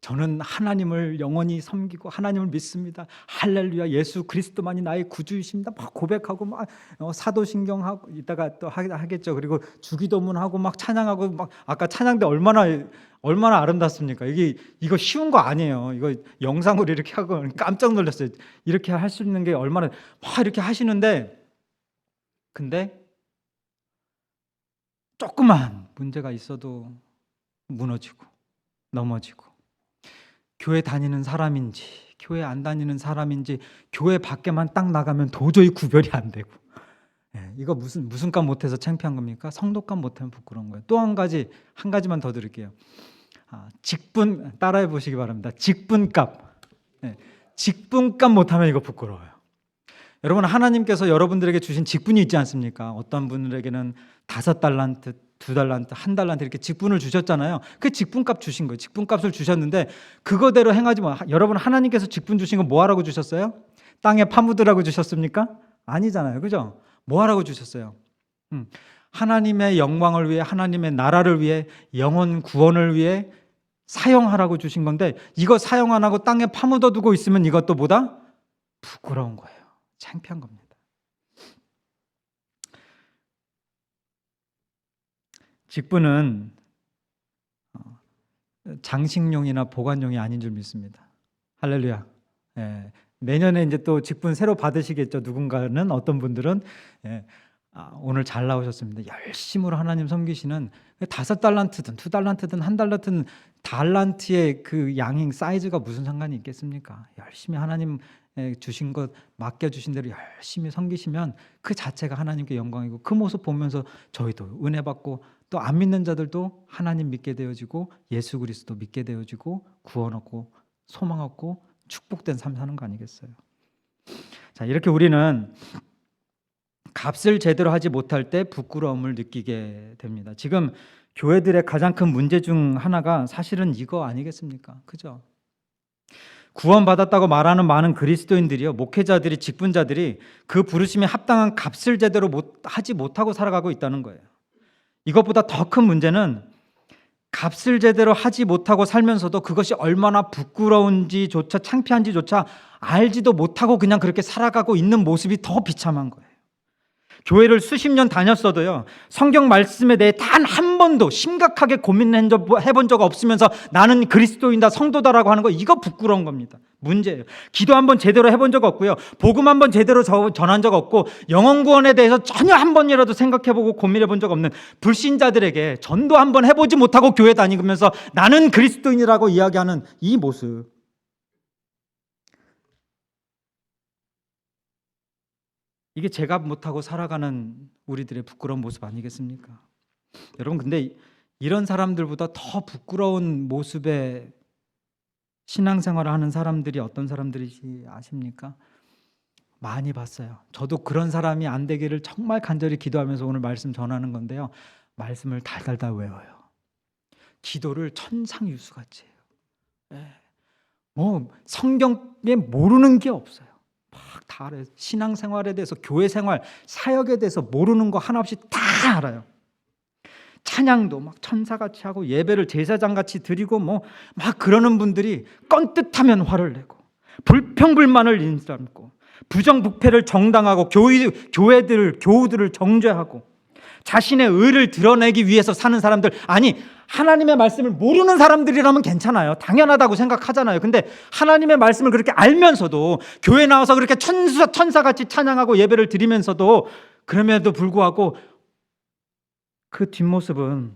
저는 하나님을 영원히 섬기고 하나님을 믿습니다. 할렐루야, 예수 그리스도만이 나의 구주이십니다. 막 고백하고 막 사도신경하고 이따가 또 하겠죠. 그리고 주기도문하고 막 찬양하고 막 아까 찬양대 얼마나 아름답습니까? 이거 쉬운 거 아니에요. 이거 영상으로 이렇게 하고 깜짝 놀랐어요. 이렇게 할 수 있는 게 얼마나 막 이렇게 하시는데 근데 조그만 문제가 있어도 무너지고 넘어지고 교회 다니는 사람인지 교회 안 다니는 사람인지 교회 밖에만 딱 나가면 도저히 구별이 안 되고 이거 무슨 값 못해서 창피한 겁니까? 성도값 못하면 부끄러운 거예요. 또 한 가지만 더 드릴게요. 직분 따라해 보시기 바랍니다. 직분값 직분값 못하면 이거 부끄러워요. 여러분 하나님께서 여러분들에게 주신 직분이 있지 않습니까? 어떤 분들에게는 5달란트, 2달란트, 1달란트 이렇게 직분을 주셨잖아요. 그 직분값 주신 거예요. 직분값을 주셨는데 그거대로 행하지 마. 여러분 하나님께서 직분 주신 거 뭐 하라고 주셨어요? 땅에 파묻으라고 주셨습니까? 아니잖아요. 그죠? 뭐 하라고 주셨어요? 하나님의 영광을 위해 하나님의 나라를 위해 영혼 구원을 위해 사용하라고 주신 건데 이거 사용 안 하고 땅에 파묻어 두고 있으면 이것도 보다 부끄러운 거예요. 창피한 겁니다. 직분은 장식용이나 보관용이 아닌 줄 믿습니다. 할렐루야. 내년에 이제 또 직분 새로 받으시겠죠. 누군가는 어떤 분들은 오늘 잘 나오셨습니다. 열심으로 하나님 섬기시는 5달란트든 2달란트든 1달란트든 달란트의 그 양행 사이즈가 무슨 상관이 있겠습니까? 열심히 하나님 주신 것 맡겨주신 대로 열심히 섬기시면 그 자체가 하나님께 영광이고 그 모습 보면서 저희도 은혜 받고 또 안 믿는 자들도 하나님 믿게 되어지고 예수 그리스도 믿게 되어지고 구원 얻고 소망 얻고 축복된 삶 사는 거 아니겠어요? 자, 이렇게 우리는 값을 제대로 하지 못할 때 부끄러움을 느끼게 됩니다. 지금 교회들의 가장 큰 문제 중 하나가 사실은 이거 아니겠습니까? 그죠? 구원받았다고 말하는 많은 그리스도인들이요, 목회자들이, 직분자들이 그 부르심에 합당한 값을 제대로 하지 못하고 살아가고 있다는 거예요. 이것보다 더 큰 문제는 값을 제대로 하지 못하고 살면서도 그것이 얼마나 부끄러운지조차 창피한지조차 알지도 못하고 그냥 그렇게 살아가고 있는 모습이 더 비참한 거예요. 교회를 수십 년 다녔어도요, 성경 말씀에 대해 단 한 번도 심각하게 고민해본 적 없으면서 나는 그리스도인다, 성도다라고 하는 거, 이거 부끄러운 겁니다. 문제예요. 기도 한번 제대로 해본 적 없고요, 복음 한번 제대로 전한 적 없고, 영혼 구원에 대해서 전혀 한 번이라도 생각해보고 고민해본 적 없는 불신자들에게 전도 한번 해보지 못하고 교회 다니면서 나는 그리스도인이라고 이야기하는 이 모습, 이게 제가 못하고 살아가는 우리들의 부끄러운 모습 아니겠습니까? 여러분, 근데 이런 사람들보다 더 부끄러운 모습의 신앙생활을 하는 사람들이 어떤 사람들이지 아십니까? 많이 봤어요. 저도 그런 사람이 안 되기를 정말 간절히 기도하면서 오늘 말씀 전하는 건데요, 말씀을 달달달 외워요. 기도를 천상유수같이 해요. 뭐 성경에 모르는 게 없어요. 막 다 알아요. 신앙생활에 대해서, 교회생활, 사역에 대해서 모르는 거 하나 없이 다 알아요. 찬양도 막 천사같이 하고 예배를 제사장같이 드리고 뭐 막 그러는 분들이 껌뜻하면 화를 내고 불평불만을 인삼고 부정부패를 정당하고 교우들을 정죄하고 자신의 의를 드러내기 위해서 사는 사람들, 아니 하나님의 말씀을 모르는 사람들이라면 괜찮아요. 당연하다고 생각하잖아요. 근데 하나님의 말씀을 그렇게 알면서도 교회 나와서 그렇게 천사같이 찬양하고 예배를 드리면서도 그럼에도 불구하고 그 뒷모습은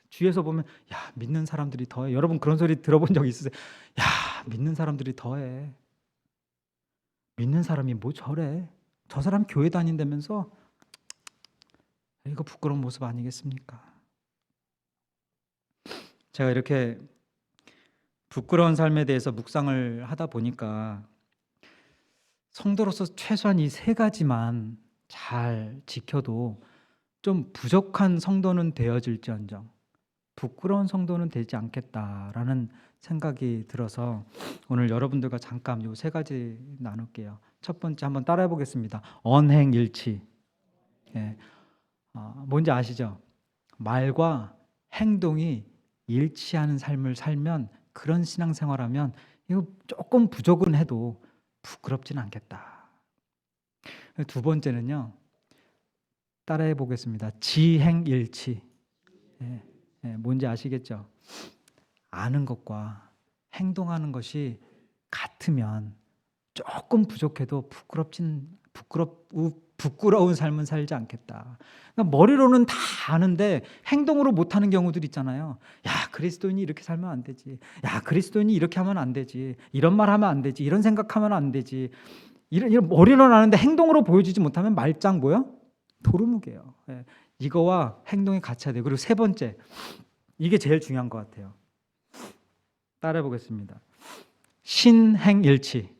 주위에서 보면 야, 믿는 사람들이 더해. 여러분 그런 소리 들어본 적 있으세요? 야, 믿는 사람들이 더해. 믿는 사람이 뭐 저래? 저 사람 교회 다닌다면서? 이거 부끄러운 모습 아니겠습니까? 제가 이렇게 부끄러운 삶에 대해서 묵상을 하다 보니까 성도로서 최소한 이 세 가지만 잘 지켜도 좀 부족한 성도는 되어질지언정 부끄러운 성도는 되지 않겠다라는 생각이 들어서 오늘 여러분들과 잠깐 이 세 가지 나눌게요. 첫 번째 한번 따라해 보겠습니다. 언행일치. 예. 뭔지 아시죠? 말과 행동이 일치하는 삶을 살면, 그런 신앙생활하면 이거 조금 부족은 해도 부끄럽지는 않겠다. 두 번째는요, 따라해 보겠습니다. 지행일치. 뭔지 아시겠죠? 아는 것과 행동하는 것이 같으면 조금 부족해도 부끄러운 삶은 살지 않겠다. 그러니까 머리로는 다 아는데 행동으로 못하는 경우들 있잖아요. 야, 그리스도인이 이렇게 살면 안 되지. 야, 그리스도인이 이렇게 하면 안 되지. 이런 말 하면 안 되지. 이런 생각하면 안 되지. 이런 머리로는 아는데 행동으로 보여주지 못하면 말짱 뭐야? 도루묵이에요. 이거와 행동이 같이 해야 돼요. 그리고 세 번째, 이게 제일 중요한 것 같아요. 따라해 보겠습니다. 신행일치.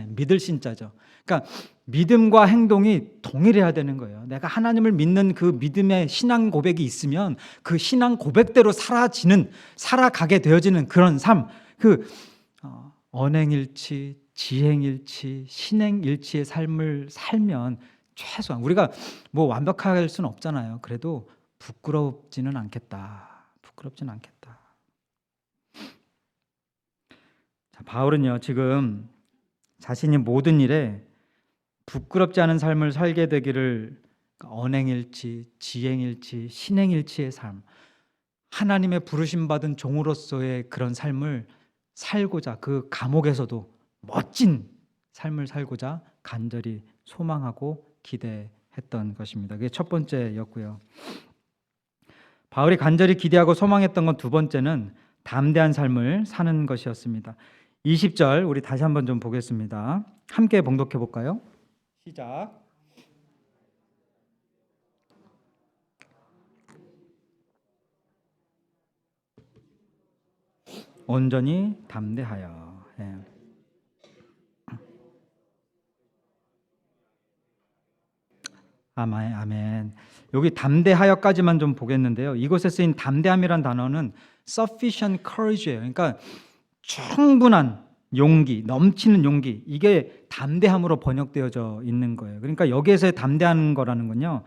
믿을 신자죠. 그러니까 믿음과 행동이 동일해야 되는 거예요. 내가 하나님을 믿는 그 믿음의 신앙 고백이 있으면 그 신앙 고백대로 살아가게 되어지는 그런 삶, 언행일치, 지행일치, 신행일치의 삶을 살면 최소한 우리가 뭐 완벽할 수는 없잖아요. 그래도 부끄럽지는 않겠다. 자, 바울은요 지금 자신이 모든 일에 부끄럽지 않은 삶을 살게 되기를, 언행일치, 지행일치, 신행일치의 삶, 하나님의 부르심 받은 종으로서의 그런 삶을 살고자, 그 감옥에서도 멋진 삶을 살고자 간절히 소망하고 기대했던 것입니다. 그게 첫 번째였고요. 바울이 간절히 기대하고 소망했던 건 두 번째는 담대한 삶을 사는 것이었습니다. 20절 우리 다시 한번 좀 보겠습니다. 함께 봉독해 볼까요? 시작. 온전히 담대하여. 아멘. 여기 담대하여까지만 좀 보겠는데요. 이곳에 쓰인 담대함이란 단어는 sufficient courage예요. 그러니까 충분한 용기, 넘치는 용기, 이게 담대함으로 번역되어져 있는 거예요. 그러니까 여기에서의 담대한 거라는 건요,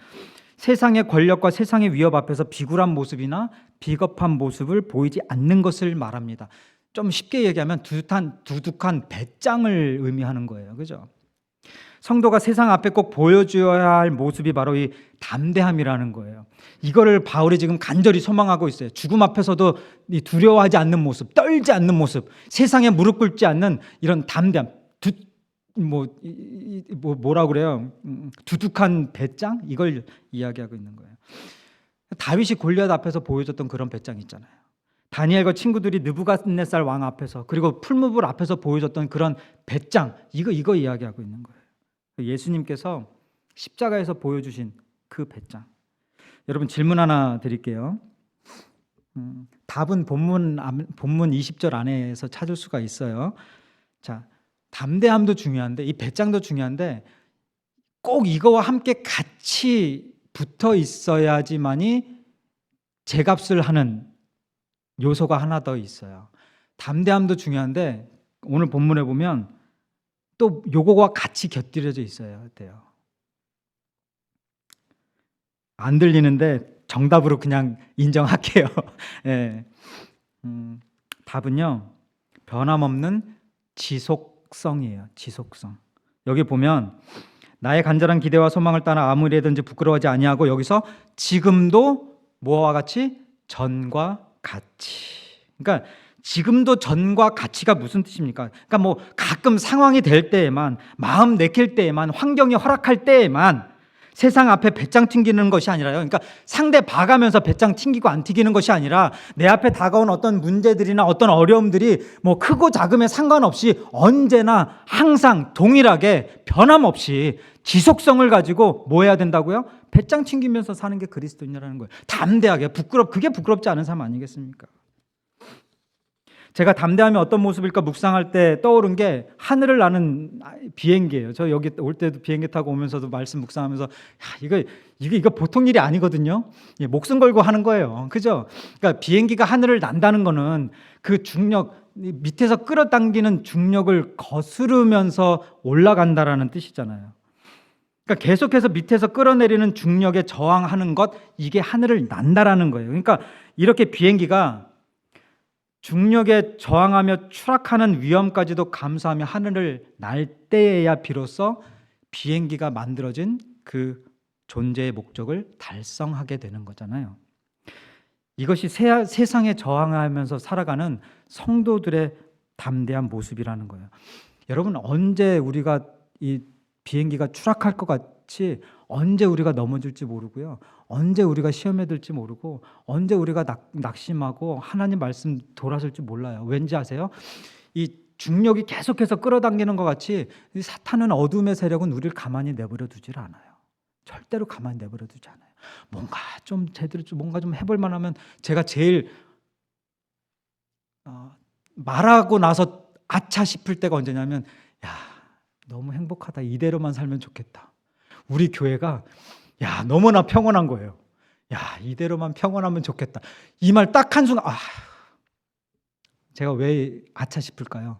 세상의 권력과 세상의 위협 앞에서 비굴한 모습이나 비겁한 모습을 보이지 않는 것을 말합니다. 좀 쉽게 얘기하면 두둑한 배짱을 의미하는 거예요. 그죠? 성도가 세상 앞에 꼭 보여줘야 할 모습이 바로 이 담대함이라는 거예요. 이거를 바울이 지금 간절히 소망하고 있어요. 죽음 앞에서도 두려워하지 않는 모습, 떨지 않는 모습, 세상에 무릎 꿇지 않는 이런 담대함, 뭐라고 그래요? 두둑한 배짱? 이걸 이야기하고 있는 거예요. 다윗이 골리앗 앞에서 보여줬던 그런 배짱 있잖아요. 다니엘과 친구들이 느부갓네살 왕 앞에서, 그리고 풀무불 앞에서 보여줬던 그런 배짱, 이거 이야기하고 있는 거예요. 예수님께서 십자가에서 보여주신 그 배짱. 여러분 질문 하나 드릴게요. 답은 본문 20절 안에서 찾을 수가 있어요. 자, 담대함도 중요한데 이 배짱도 중요한데 꼭 이거와 함께 같이 붙어 있어야지만이 제값을 하는 요소가 하나 더 있어요. 담대함도 중요한데 오늘 본문에 보면 또 요거와 같이 곁들여져 있어야 돼요. 안 들리는데 정답으로 그냥 인정할게요. 예. 답은요, 변함없는 지속성이에요. 지속성. 여기 보면 나의 간절한 기대와 소망을 따라 아무 일에든지 부끄러워하지 아니하고, 여기서 지금도 뭐와 같이? 전과 같이. 그러니까 지금도 전과 같이가 무슨 뜻입니까? 그러니까 뭐 가끔 상황이 될 때에만, 마음 내킬 때에만, 환경이 허락할 때에만 세상 앞에 배짱 튕기는 것이 아니라요. 그러니까 상대 봐가면서 배짱 튕기고 안 튕기는 것이 아니라, 내 앞에 다가온 어떤 문제들이나 어떤 어려움들이 뭐 크고 작음에 상관없이 언제나 항상 동일하게 변함없이 지속성을 가지고 뭐 해야 된다고요? 배짱 튕기면서 사는 게 그리스도인이라는 거예요. 담대하게, 그게 부끄럽지 않은 삶 아니겠습니까? 제가 담대하면 어떤 모습일까 묵상할 때 떠오른 게 하늘을 나는 비행기예요. 저 여기 올 때도 비행기 타고 오면서도 말씀 묵상하면서 이거 보통 일이 아니거든요. 목숨 걸고 하는 거예요. 그죠? 그러니까 비행기가 하늘을 난다는 거는 그 중력, 밑에서 끌어당기는 중력을 거스르면서 올라간다라는 뜻이잖아요. 그러니까 계속해서 밑에서 끌어내리는 중력에 저항하는 것, 이게 하늘을 난다라는 거예요. 그러니까 이렇게 비행기가 중력에 저항하며 추락하는 위험까지도 감수하며 하늘을 날 때에야 비로소 비행기가 만들어진 그 존재의 목적을 달성하게 되는 거잖아요. 이것이 세상에 저항하면서 살아가는 성도들의 담대한 모습이라는 거예요. 여러분, 언제 우리가 이 비행기가 추락할 것 같이 언제 우리가 넘어질지 모르고요, 언제 우리가 시험에 들지 모르고, 언제 우리가 낙심하고 하나님 말씀 돌아설지 몰라요. 왠지 아세요? 이 중력이 계속해서 끌어당기는 것 같이 이 사탄은, 어둠의 세력은 우리를 가만히 내버려 두질 않아요. 절대로 가만히 내버려 두지 않아요. 뭔가 좀 제대로 뭔가 좀 해볼 만하면, 제가 제일 말하고 나서 아차 싶을 때가 언제냐면, 야, 너무 행복하다, 이대로만 살면 좋겠다. 우리 교회가 너무나 평온한 거예요. 이대로만 평온하면 좋겠다. 이 말 딱 한순간, 제가 왜 아차 싶을까요?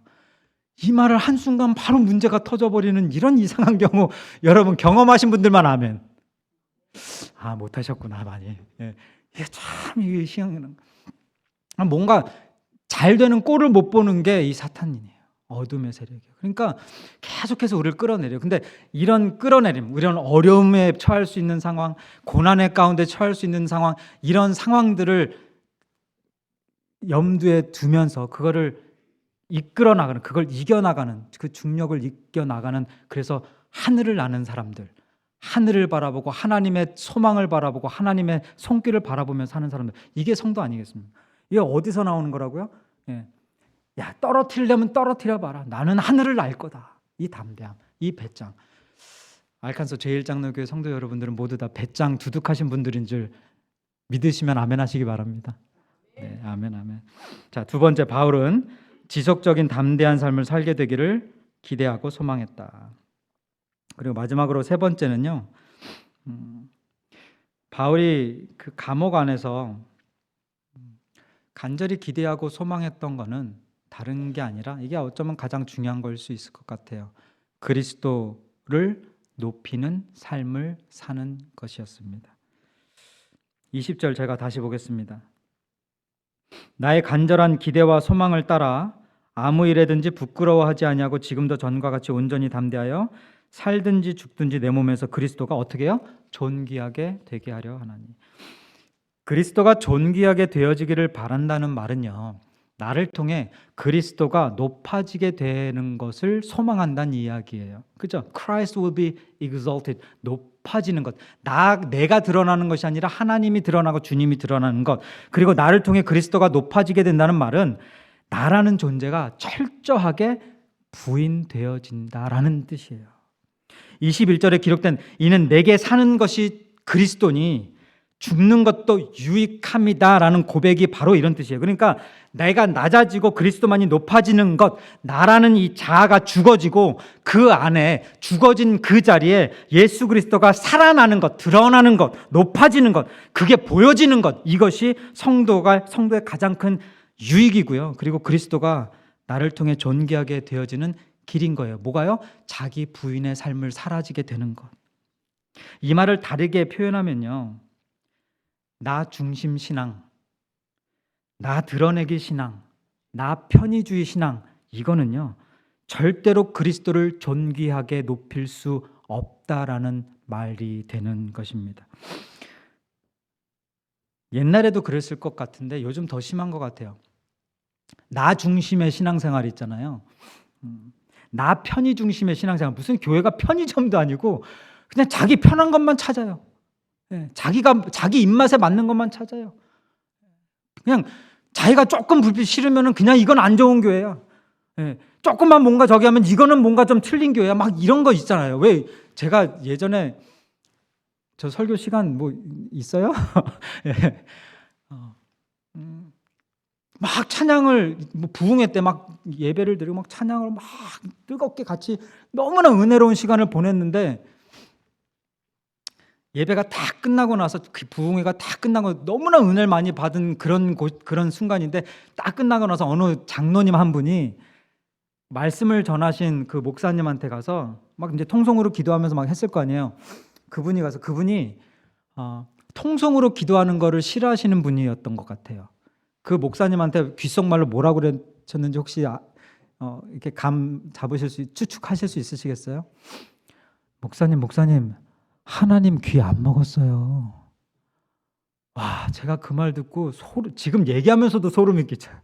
이 말을 한순간 바로 문제가 터져버리는 이런 이상한 경우, 여러분 경험하신 분들만 아멘. 못하셨구나, 많이. 이게 참, 이게 희한한, 뭔가 잘 되는 꼴을 못 보는 게 이 사탄이에요. 어둠의 세력이에요. 그러니까 계속해서 우리를 끌어내려요. 근데 이런 끌어내림, 이런 어려움에 처할 수 있는 상황, 고난의 가운데 처할 수 있는 상황, 이런 상황들을 염두에 두면서 그거를 이끌어 나가는, 그걸 이겨나가는, 그 중력을 이겨나가는, 그래서 하늘을 나는 사람들, 하늘을 바라보고 하나님의 소망을 바라보고 하나님의 손길을 바라보며 사는 사람들, 이게 성도 아니겠습니까? 이게 어디서 나오는 거라고요? 떨어뜨리려면 떨어뜨려봐라. 나는 하늘을 날 거다. 이 담대함, 이 배짱. 알칸소 제1장로교회 성도 여러분들은 모두 다 배짱 두둑하신 분들인 줄 믿으시면 아멘 하시기 바랍니다. 네, 아멘, 아멘. 자, 두 번째, 바울은 지속적인 담대한 삶을 살게 되기를 기대하고 소망했다. 그리고 마지막으로 세 번째는요, 바울이 그 감옥 안에서 간절히 기대하고 소망했던 거는 다른 게 아니라, 이게 어쩌면 가장 중요한 걸 수 있을 것 같아요. 그리스도를 높이는 삶을 사는 것이었습니다. 20절 제가 다시 보겠습니다. 나의 간절한 기대와 소망을 따라 아무 일에든지 부끄러워하지 아니하고 지금도 전과 같이 온전히 담대하여 살든지 죽든지 내 몸에서 그리스도가 어떻게 해요? 존귀하게 되게 하려 하나니. 그리스도가 존귀하게 되어지기를 바란다는 말은요, 나를 통해 그리스도가 높아지게 되는 것을 소망한다는 이야기예요. 그죠? Christ will be exalted. 높아지는 것. 내가 드러나는 것이 아니라 하나님이 드러나고 주님이 드러나는 것. 그리고 나를 통해 그리스도가 높아지게 된다는 말은 나라는 존재가 철저하게 부인되어진다라는 뜻이에요. 21절에 기록된 이는 내게 사는 것이 그리스도니 죽는 것도 유익함이다라는 고백이 바로 이런 뜻이에요. 그러니까 내가 낮아지고 그리스도만이 높아지는 것, 나라는 이 자아가 죽어지고 그 안에 죽어진 그 자리에 예수 그리스도가 살아나는 것, 드러나는 것, 높아지는 것, 그게 보여지는 것, 이것이 성도의 가장 큰 유익이고요. 그리고 그리스도가 나를 통해 존귀하게 되어지는 길인 거예요. 뭐가요? 자기 부인의 삶을 사라지게 되는 것. 이 말을 다르게 표현하면요, 나 중심 신앙, 나 드러내기 신앙, 나 편의주의 신앙, 이거는요 절대로 그리스도를 존귀하게 높일 수 없다라는 말이 되는 것입니다. 옛날에도 그랬을 것 같은데 요즘 더 심한 것 같아요. 나 중심의 신앙생활 있잖아요. 나 편의 중심의 신앙생활. 무슨 교회가 편의점도 아니고 그냥 자기 편한 것만 찾아요. 자기 입맛에 맞는 것만 찾아요. 그냥 자기가 조금 불빛 싫으면 그냥 이건 안 좋은 교회야. 조금만 뭔가 저기 하면 이거는 뭔가 좀 틀린 교회야. 막 이런 거 있잖아요. 왜 제가 예전에 저 설교 시간 뭐 있어요? 막 찬양을 뭐 부흥회 때 막 예배를 드리고 막 찬양을 막 뜨겁게 같이 너무나 은혜로운 시간을 보냈는데 예배가 다 끝나고 나서 그 부흥회가 다 끝나고 너무나 은혜를 많이 받은 그런 순간인데 딱 끝나고 나서 어느 장로님 한 분이 말씀을 전하신 그 목사님한테 가서 막 이제 통성으로 기도하면서 막 했을 거 아니에요. 그분이 통성으로 기도하는 거를 싫어하시는 분이었던 것 같아요. 그 목사님한테 귓속말로 뭐라고 그러셨는지 혹시 이렇게 감 잡으실 수 추측하실 수 있으시겠어요? 목사님 하나님 귀 안 먹었어요. 와, 제가 그 말 듣고 지금 얘기하면서도 소름이 끼쳐요.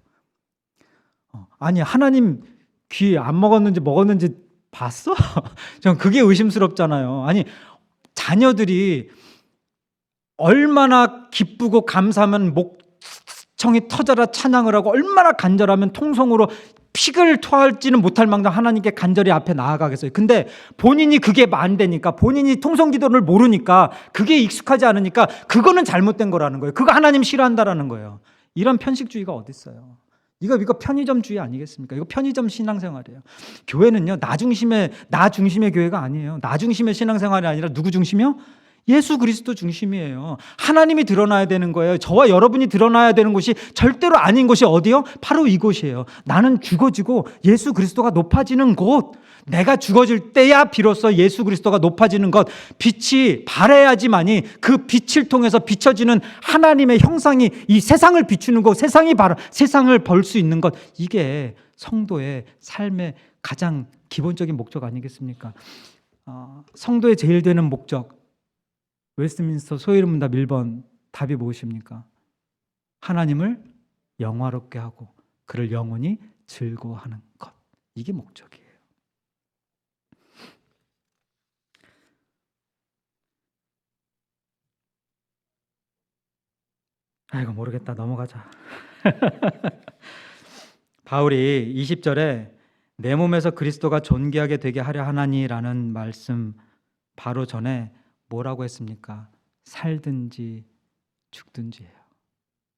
아니 하나님 귀 안 먹었는지 봤어? 전 그게 의심스럽잖아요. 아니 자녀들이 얼마나 기쁘고 감사하면 목청이 터져라 찬양을 하고 얼마나 간절하면 통성으로 픽을 토할지는 못할 망정 하나님께 간절히 앞에 나아가겠어요. 근데 본인이 그게 안 되니까, 본인이 통성기도를 모르니까, 그게 익숙하지 않으니까 그거는 잘못된 거라는 거예요. 그거 하나님 싫어한다라는 거예요. 이런 편식주의가 어디 있어요? 이거 편의점주의 아니겠습니까? 이거 편의점 신앙생활이에요. 교회는요 나 중심의 교회가 아니에요. 나 중심의 신앙생활이 아니라 누구 중심이요? 예수 그리스도 중심이에요. 하나님이 드러나야 되는 거예요. 저와 여러분이 드러나야 되는 곳이 절대로 아닌 곳이 어디요? 바로 이곳이에요. 나는 죽어지고 예수 그리스도가 높아지는 곳. 내가 죽어질 때야 비로소 예수 그리스도가 높아지는 것. 빛이 발해야지만이 그 빛을 통해서 비춰지는 하나님의 형상이 이 세상을 비추는 것, 세상을 벌 수 있는 것. 이게 성도의 삶의 가장 기본적인 목적 아니겠습니까? 성도의 제일 되는 목적, 웨스트민스터 소위를 문답 1번 답이 무엇입니까? 하나님을 영화롭게 하고 그를 영원히 즐거워하는 것. 이게 목적이에요. 아이고 모르겠다, 넘어가자. 바울이 20절에 내 몸에서 그리스도가 존귀하게 되게 하려 하나니라는 말씀 바로 전에 뭐라고 했습니까? 살든지 죽든지예요.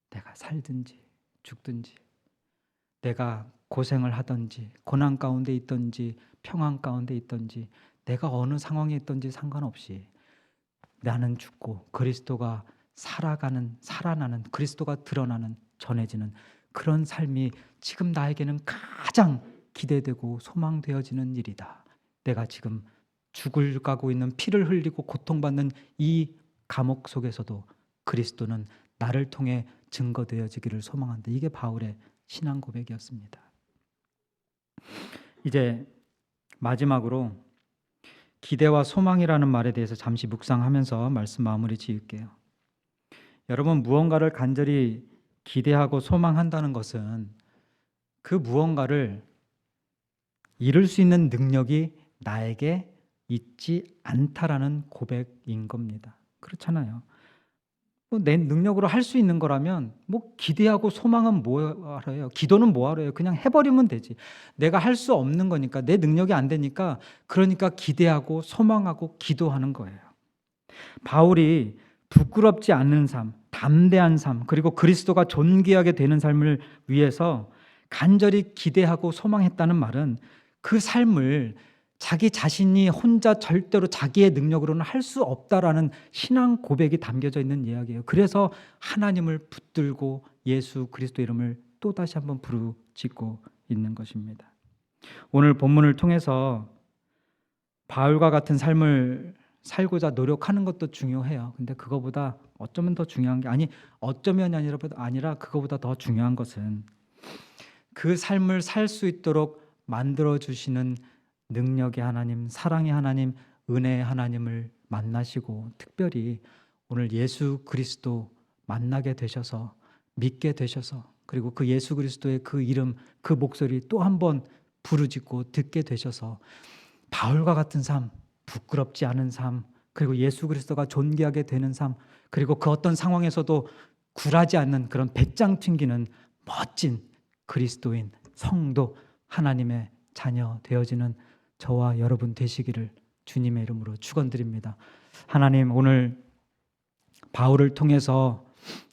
내가 살든지 죽든지, 내가 고생을 하든지 고난 가운데 있든지 평안 가운데 있든지, 내가 어느 상황에 있든지 상관없이 나는 죽고 그리스도가 살아나는, 그리스도가 드러나는, 전해지는 그런 삶이 지금 나에게는 가장 기대되고 소망되어지는 일이다. 내가 지금 죽을 가고 있는, 피를 흘리고 고통받는 이 감옥 속에서도 그리스도는 나를 통해 증거되어지기를 소망한다. 이게 바울의 신앙 고백이었습니다. 이제 마지막으로 기대와 소망이라는 말에 대해서 잠시 묵상하면서 말씀 마무리 지을게요. 여러분, 무언가를 간절히 기대하고 소망한다는 것은 그 무언가를 이룰 수 있는 능력이 나에게 있지 않다라는 고백인 겁니다. 그렇잖아요. 내 능력으로 할 수 있는 거라면 기대하고 소망은 뭐하러 해요? 기도는 뭐하러 해요? 그냥 해버리면 되지. 내가 할 수 없는 거니까, 내 능력이 안 되니까, 그러니까 기대하고 소망하고 기도하는 거예요. 바울이 부끄럽지 않는 삶, 담대한 삶, 그리고 그리스도가 존귀하게 되는 삶을 위해서 간절히 기대하고 소망했다는 말은 그 삶을 자기 자신이 혼자 절대로 자기의 능력으로는 할 수 없다라는 신앙 고백이 담겨져 있는 이야기예요. 그래서 하나님을 붙들고 예수 그리스도 이름을 또 다시 한번 부르짖고 있는 것입니다. 오늘 본문을 통해서 바울과 같은 삶을 살고자 노력하는 것도 중요해요. 근데 그거보다 어쩌면 더 중요한 게 어쩌면이 아니라 그거보다 더 중요한 것은 그 삶을 살 수 있도록 만들어 주시는 능력의 하나님, 사랑의 하나님, 은혜의 하나님을 만나시고 특별히 오늘 예수 그리스도 만나게 되셔서 믿게 되셔서 그리고 그 예수 그리스도의 그 이름, 그 목소리 또 한 번 부르짖고 듣게 되셔서 바울과 같은 삶, 부끄럽지 않은 삶, 그리고 예수 그리스도가 존귀하게 되는 삶, 그리고 그 어떤 상황에서도 굴하지 않는 그런 배짱 튕기는 멋진 그리스도인 성도 하나님의 자녀 되어지는 저와 여러분 되시기를 주님의 이름으로 축원드립니다. 하나님, 오늘 바울을 통해서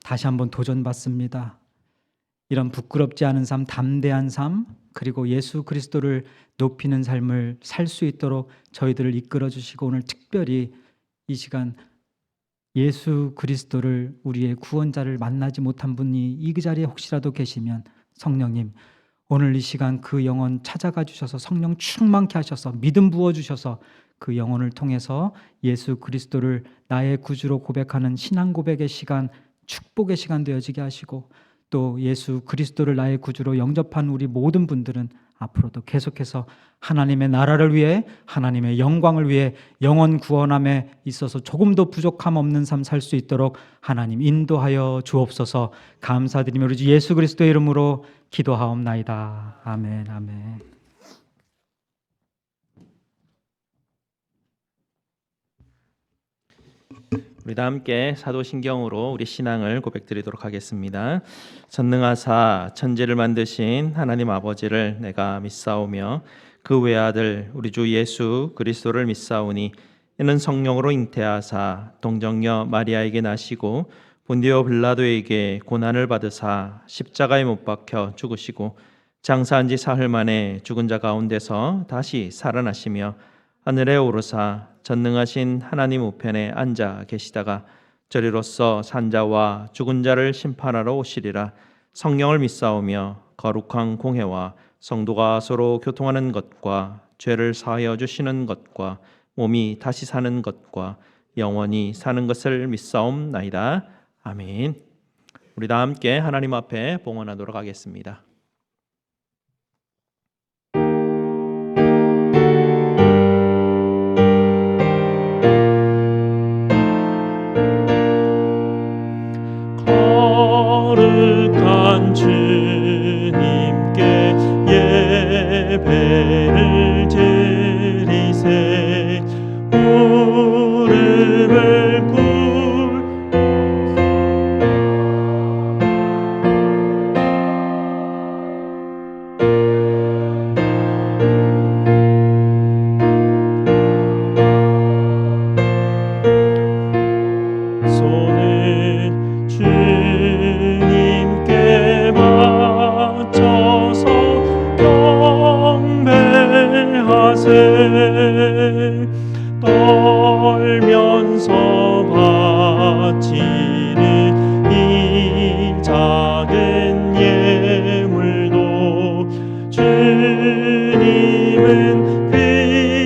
다시 한번 도전받습니다. 이런 부끄럽지 않은 삶, 담대한 삶, 그리고 예수 그리스도를 높이는 삶을 살 수 있도록 저희들을 이끌어 주시고 오늘 특별히 이 시간 예수 그리스도를 우리의 구원자를 만나지 못한 분이 이 자리에 혹시라도 계시면 성령님, 오늘 이 시간 그 영혼 찾아가 주셔서 성령 충만케 하셔서 믿음 부어 주셔서 그 영혼을 통해서 예수 그리스도를 나의 구주로 고백하는 신앙 고백의 시간, 축복의 시간 되어지게 하시고 또 예수 그리스도를 나의 구주로 영접한 우리 모든 분들은 앞으로도 계속해서 하나님의 나라를 위해 하나님의 영광을 위해 영혼 구원함에 있어서 조금도 부족함 없는 삶 살 수 있도록 하나님 인도하여 주옵소서. 감사드리며 우리 주 예수 그리스도의 이름으로 기도하옵나이다. 아멘. 아멘. 우리 다 함께 사도신경으로 우리 신앙을 고백드리도록 하겠습니다. 전능하사 천지를 만드신 하나님 아버지를 내가 믿사오며 그 외아들 우리 주 예수 그리스도를 믿사오니 이는 성령으로 잉태하사 동정녀 마리아에게 나시고 본디오 빌라도에게 고난을 받으사 십자가에 못 박혀 죽으시고 장사한 지 사흘 만에 죽은 자 가운데서 다시 살아나시며 하늘에 오르사 전능하신 하나님 우편에 앉아 계시다가 저리로서 산자와 죽은 자를 심판하러 오시리라. 성령을 믿사오며 거룩한 공회와 성도가 서로 교통하는 것과 죄를 사하여 주시는 것과 몸이 다시 사는 것과 영원히 사는 것을 믿사옵나이다. 아멘. 우리 다 함께 하나님 앞에 봉헌하도록 하겠습니다. 거룩한 주님께 예배를 드리세 무릎을 꿇 손을 주님께 바쳐서 경배하세 떨면서 바치는 이 작은 예물도 주님은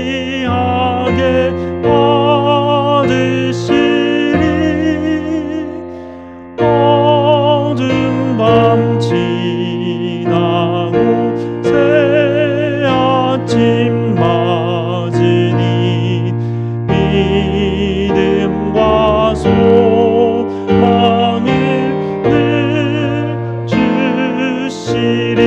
귀하게 받으시리 어두운 밤 지나고 새 아침 맞으니 믿음과 소망을 늘 주시리.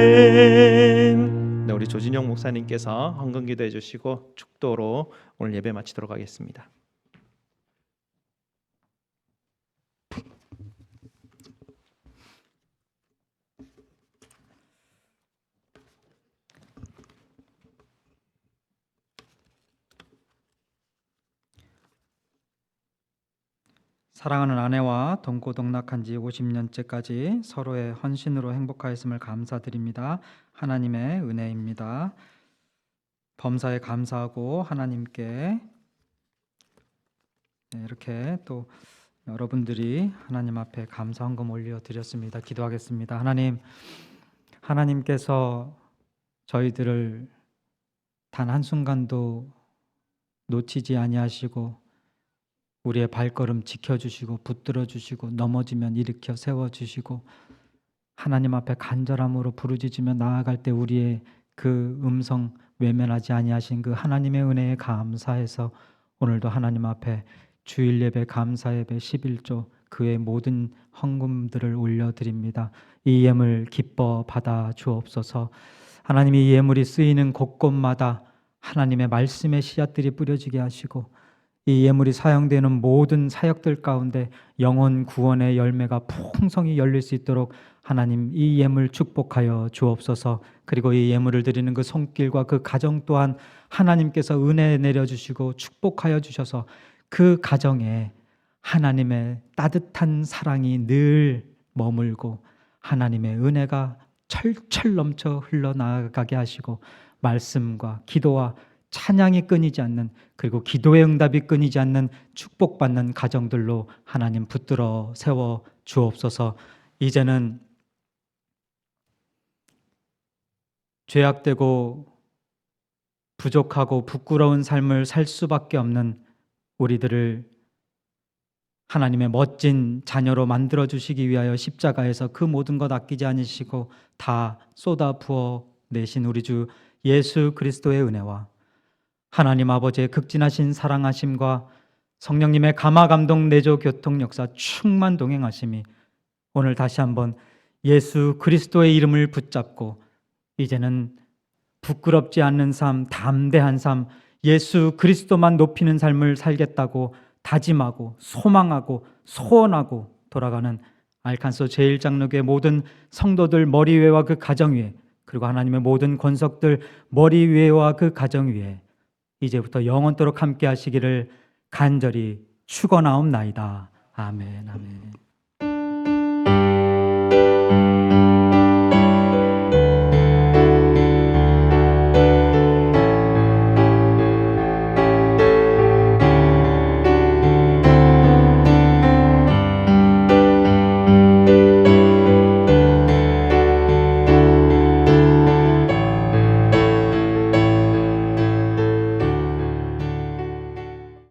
아멘. 네, 우리 조진영 목사님께서 헌금 기도해 주시고 축도로 오늘 예배 마치도록 하겠습니다. 사랑하는 아내와 동고동락한 지 50년째까지 서로의 헌신으로 행복하였음을 감사드립니다. 하나님의 은혜입니다. 범사에 감사하고 하나님께 이렇게 또 여러분들이 하나님 앞에 감사 헌금 올려드렸습니다. 기도하겠습니다. 하나님, 하나님께서 저희들을 단 한순간도 놓치지 아니하시고 우리의 발걸음 지켜주시고 붙들어 주시고 넘어지면 일으켜 세워주시고 하나님 앞에 간절함으로 부르짖으며 나아갈 때 우리의 그 음성 외면하지 아니하신 그 하나님의 은혜에 감사해서 오늘도 하나님 앞에 주일 예배, 감사 예배, 11조 그의 모든 헌금들을 올려드립니다. 이 예물 기뻐 받아 주옵소서. 하나님이 이 예물이 쓰이는 곳곳마다 하나님의 말씀의 씨앗들이 뿌려지게 하시고 이 예물이 사용되는 모든 사역들 가운데 영혼 구원의 열매가 풍성히 열릴 수 있도록 하나님 이 예물 축복하여 주옵소서. 그리고 이 예물을 드리는 그 손길과 그 가정 또한 하나님께서 은혜 내려주시고 축복하여 주셔서 그 가정에 하나님의 따뜻한 사랑이 늘 머물고 하나님의 은혜가 철철 넘쳐 흘러나가게 하시고 말씀과 기도와 찬양이 끊이지 않는, 그리고 기도의 응답이 끊이지 않는 축복받는 가정들로 하나님 붙들어 세워 주옵소서. 이제는 죄악되고 부족하고 부끄러운 삶을 살 수밖에 없는 우리들을 하나님의 멋진 자녀로 만들어 주시기 위하여 십자가에서 그 모든 것 아끼지 않으시고 다 쏟아 부어 내신 우리 주 예수 그리스도의 은혜와 하나님 아버지의 극진하신 사랑하심과 성령님의 감화 감동 내조 교통 역사 충만 동행하심이 오늘 다시 한번 예수 그리스도의 이름을 붙잡고 이제는 부끄럽지 않는 삶, 담대한 삶, 예수 그리스도만 높이는 삶을 살겠다고 다짐하고 소망하고 소원하고 돌아가는 알칸소 제1장로교회 모든 성도들 머리 위에와 그 가정 위에, 그리고 하나님의 모든 권석들 머리 위에와 그 가정 위에 이제부터 영원토록 함께 하시기를 간절히 축원하옵나이다. 아멘. 아멘.